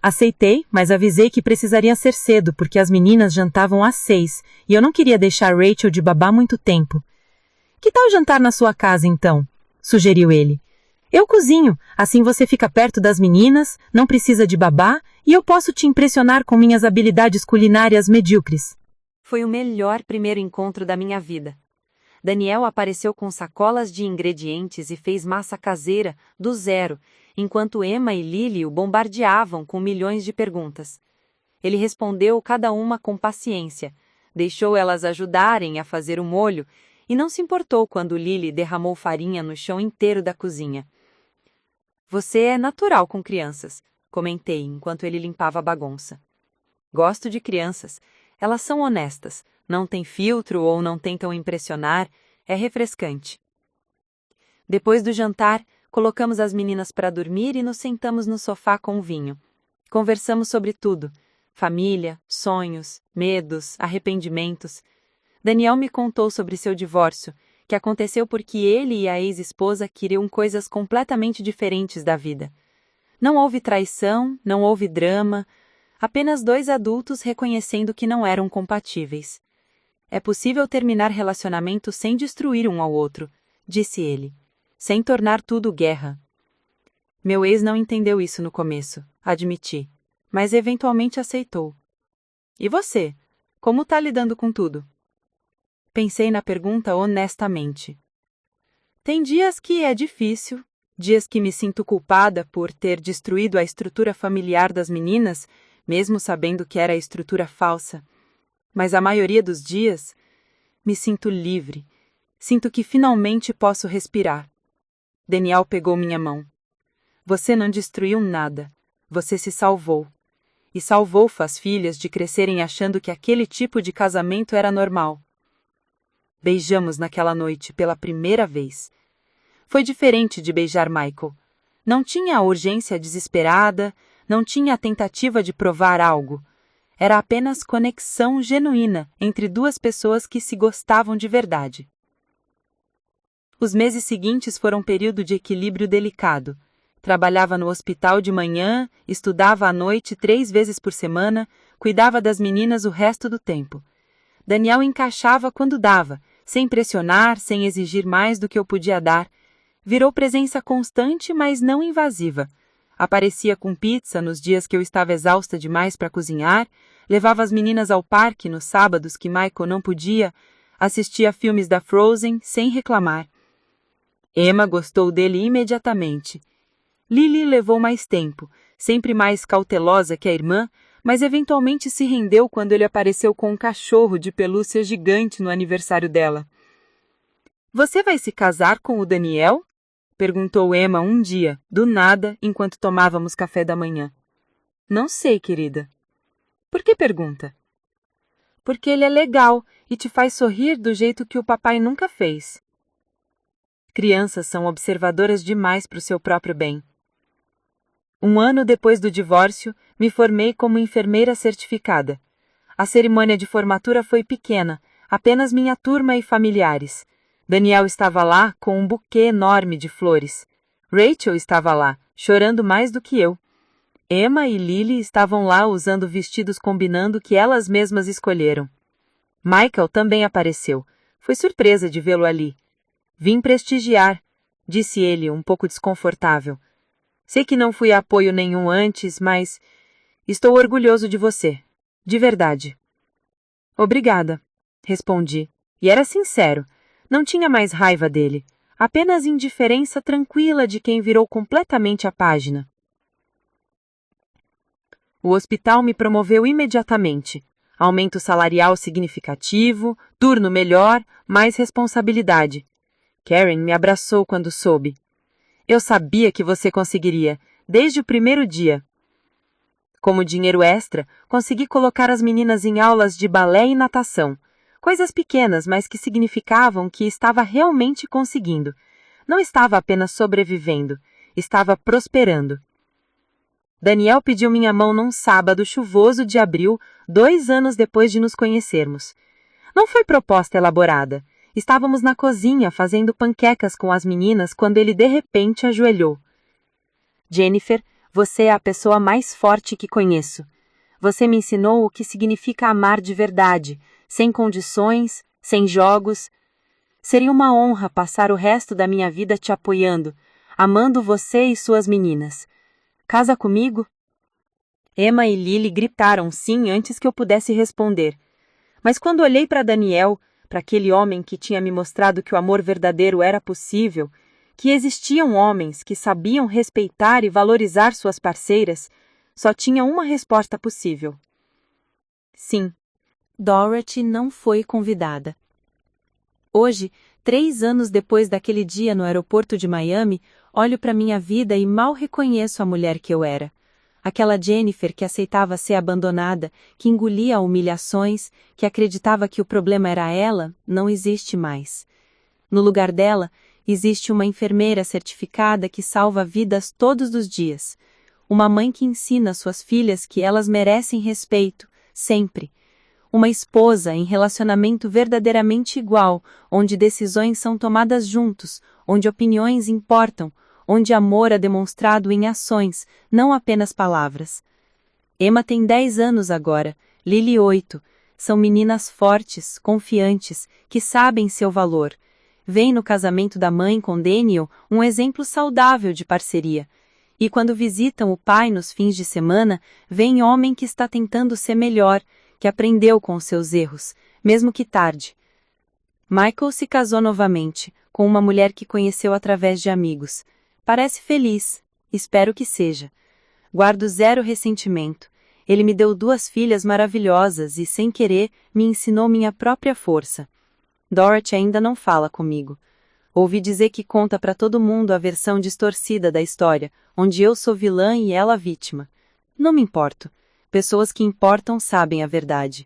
Aceitei, mas avisei que precisaria ser cedo, porque as meninas jantavam às 6, e eu não queria deixar Rachel de babá muito tempo. Que tal jantar na sua casa, então? Sugeriu ele. Eu cozinho, assim você fica perto das meninas, não precisa de babá, e eu posso te impressionar com minhas habilidades culinárias medíocres. Foi o melhor primeiro encontro da minha vida. Daniel apareceu com sacolas de ingredientes e fez massa caseira, do zero, enquanto Emma e Lily o bombardeavam com milhões de perguntas. Ele respondeu cada uma com paciência, deixou elas ajudarem a fazer o molho e não se importou quando Lily derramou farinha no chão inteiro da cozinha. Você é natural com crianças, comentei enquanto ele limpava a bagunça. Gosto de crianças. Elas são honestas, não têm filtro ou não tentam impressionar, é refrescante. Depois do jantar, colocamos as meninas para dormir e nos sentamos no sofá com vinho. Conversamos sobre tudo: família, sonhos, medos, arrependimentos. Daniel me contou sobre seu divórcio, que aconteceu porque ele e a ex-esposa queriam coisas completamente diferentes da vida. Não houve traição, não houve drama, apenas dois adultos reconhecendo que não eram compatíveis. É possível terminar relacionamento sem destruir um ao outro, disse ele, sem tornar tudo guerra. Meu ex não entendeu isso no começo, admiti, mas eventualmente aceitou. E você? Como tá lidando com tudo? Pensei na pergunta honestamente. Tem dias que é difícil, dias que me sinto culpada por ter destruído a estrutura familiar das meninas, mesmo sabendo que era a estrutura falsa. Mas a maioria dos dias, me sinto livre. Sinto que finalmente posso respirar. Daniel pegou minha mão. Você não destruiu nada. Você se salvou. E salvou as filhas de crescerem achando que aquele tipo de casamento era normal. Beijamos naquela noite pela primeira vez. Foi diferente de beijar Michael. Não tinha a urgência desesperada, não tinha a tentativa de provar algo. Era apenas conexão genuína entre duas pessoas que se gostavam de verdade. Os meses seguintes foram um período de equilíbrio delicado. Trabalhava no hospital de manhã, estudava à noite 3 vezes por semana, cuidava das meninas o resto do tempo. Daniel encaixava quando dava, sem pressionar, sem exigir mais do que eu podia dar. Virou presença constante, mas não invasiva. Aparecia com pizza nos dias que eu estava exausta demais para cozinhar, levava as meninas ao parque nos sábados que Michael não podia, assistia a filmes da Frozen sem reclamar. Emma gostou dele imediatamente. Lily levou mais tempo, sempre mais cautelosa que a irmã, mas eventualmente se rendeu quando ele apareceu com um cachorro de pelúcia gigante no aniversário dela. Você vai se casar com o Daniel? Perguntou Emma um dia, do nada, enquanto tomávamos café da manhã. Não sei, querida. Por que pergunta? Porque ele é legal e te faz sorrir do jeito que o papai nunca fez. Crianças são observadoras demais para o seu próprio bem. 1 ano depois do divórcio, me formei como enfermeira certificada. A cerimônia de formatura foi pequena, apenas minha turma e familiares. Daniel estava lá com um buquê enorme de flores. Rachel estava lá, chorando mais do que eu. Emma e Lily estavam lá usando vestidos combinando que elas mesmas escolheram. Michael também apareceu. Foi surpresa de vê-lo ali. Vim prestigiar, disse ele, um pouco desconfortável. Sei que não fui apoio nenhum antes, mas estou orgulhoso de você. De verdade. Obrigada, respondi. E era sincero. Não tinha mais raiva dele. Apenas indiferença tranquila de quem virou completamente a página. O hospital me promoveu imediatamente. Aumento salarial significativo, turno melhor, mais responsabilidade. Karen me abraçou quando soube. Eu sabia que você conseguiria, desde o primeiro dia. Como dinheiro extra, consegui colocar as meninas em aulas de balé e natação. Coisas pequenas, mas que significavam que estava realmente conseguindo. Não estava apenas sobrevivendo, estava prosperando. Daniel pediu minha mão num sábado chuvoso de abril, 2 anos depois de nos conhecermos. Não foi proposta elaborada. Estávamos na cozinha fazendo panquecas com as meninas quando ele de repente ajoelhou. Jennifer, você é a pessoa mais forte que conheço. Você me ensinou o que significa amar de verdade, sem condições, sem jogos. Seria uma honra passar o resto da minha vida te apoiando, amando você e suas meninas. Casa comigo? Emma e Lily gritaram sim antes que eu pudesse responder. Mas quando olhei para Daniel, para aquele homem que tinha me mostrado que o amor verdadeiro era possível, que existiam homens que sabiam respeitar e valorizar suas parceiras, só tinha uma resposta possível. Sim, Dorothy não foi convidada. Hoje, 3 anos depois daquele dia no aeroporto de Miami, olho para minha vida e mal reconheço a mulher que eu era. Aquela Jennifer que aceitava ser abandonada, que engolia humilhações, que acreditava que o problema era ela, não existe mais. No lugar dela, existe uma enfermeira certificada que salva vidas todos os dias. Uma mãe que ensina suas filhas que elas merecem respeito, sempre. Uma esposa em relacionamento verdadeiramente igual, onde decisões são tomadas juntos, onde opiniões importam, onde amor é demonstrado em ações, não apenas palavras. Emma tem 10 anos agora, Lily 8. São meninas fortes, confiantes, que sabem seu valor. Vem no casamento da mãe com Daniel um exemplo saudável de parceria. E quando visitam o pai nos fins de semana, vem homem que está tentando ser melhor, que aprendeu com os seus erros, mesmo que tarde. Michael se casou novamente, com uma mulher que conheceu através de amigos. Parece feliz, espero que seja. Guardo 0 ressentimento. Ele me deu 2 filhas maravilhosas e, sem querer, me ensinou minha própria força. Dorothy ainda não fala comigo. Ouvi dizer que conta para todo mundo a versão distorcida da história, onde eu sou vilã e ela vítima. Não me importo. Pessoas que importam sabem a verdade.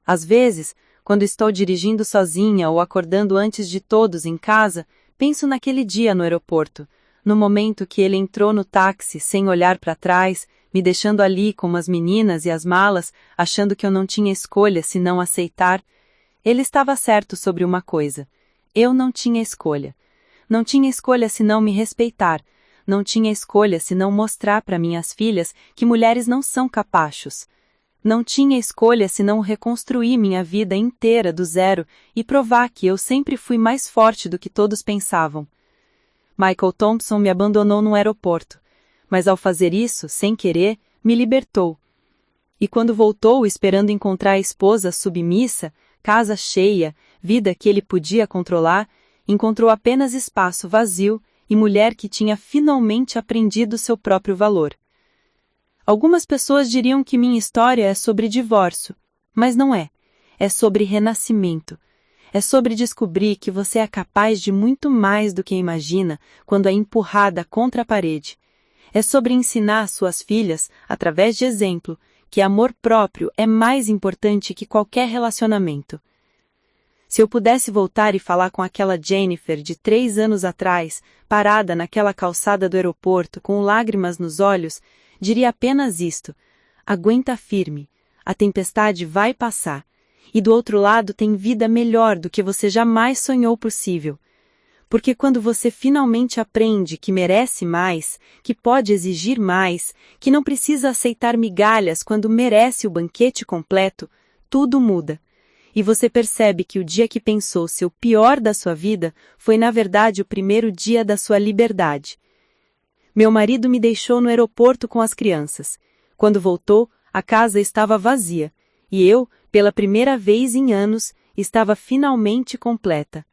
Às vezes, quando estou dirigindo sozinha ou acordando antes de todos em casa, penso naquele dia no aeroporto, no momento que ele entrou no táxi sem olhar para trás, me deixando ali com as meninas e as malas, achando que eu não tinha escolha senão aceitar. Ele estava certo sobre uma coisa. Eu não tinha escolha. Não tinha escolha senão me respeitar. Não tinha escolha senão mostrar para minhas filhas que mulheres não são capachos. Não tinha escolha senão reconstruir minha vida inteira do zero e provar que eu sempre fui mais forte do que todos pensavam. Michael Thompson me abandonou no aeroporto, mas ao fazer isso, sem querer, me libertou. E quando voltou esperando encontrar a esposa submissa, casa cheia, vida que ele podia controlar, encontrou apenas espaço vazio e mulher que tinha finalmente aprendido seu próprio valor. Algumas pessoas diriam que minha história é sobre divórcio, mas não é. É sobre renascimento. É sobre descobrir que você é capaz de muito mais do que imagina quando é empurrada contra a parede. É sobre ensinar às suas filhas, através de exemplo, que amor próprio é mais importante que qualquer relacionamento. Se eu pudesse voltar e falar com aquela Jennifer de 3 anos atrás, parada naquela calçada do aeroporto com lágrimas nos olhos, diria apenas isto: aguenta firme, a tempestade vai passar, e do outro lado tem vida melhor do que você jamais sonhou possível. Porque quando você finalmente aprende que merece mais, que pode exigir mais, que não precisa aceitar migalhas quando merece o banquete completo, tudo muda. E você percebe que o dia que pensou ser o pior da sua vida foi na verdade o primeiro dia da sua liberdade. Meu marido me deixou no aeroporto com as crianças. Quando voltou, a casa estava vazia, e eu, pela primeira vez em anos, estava finalmente completa.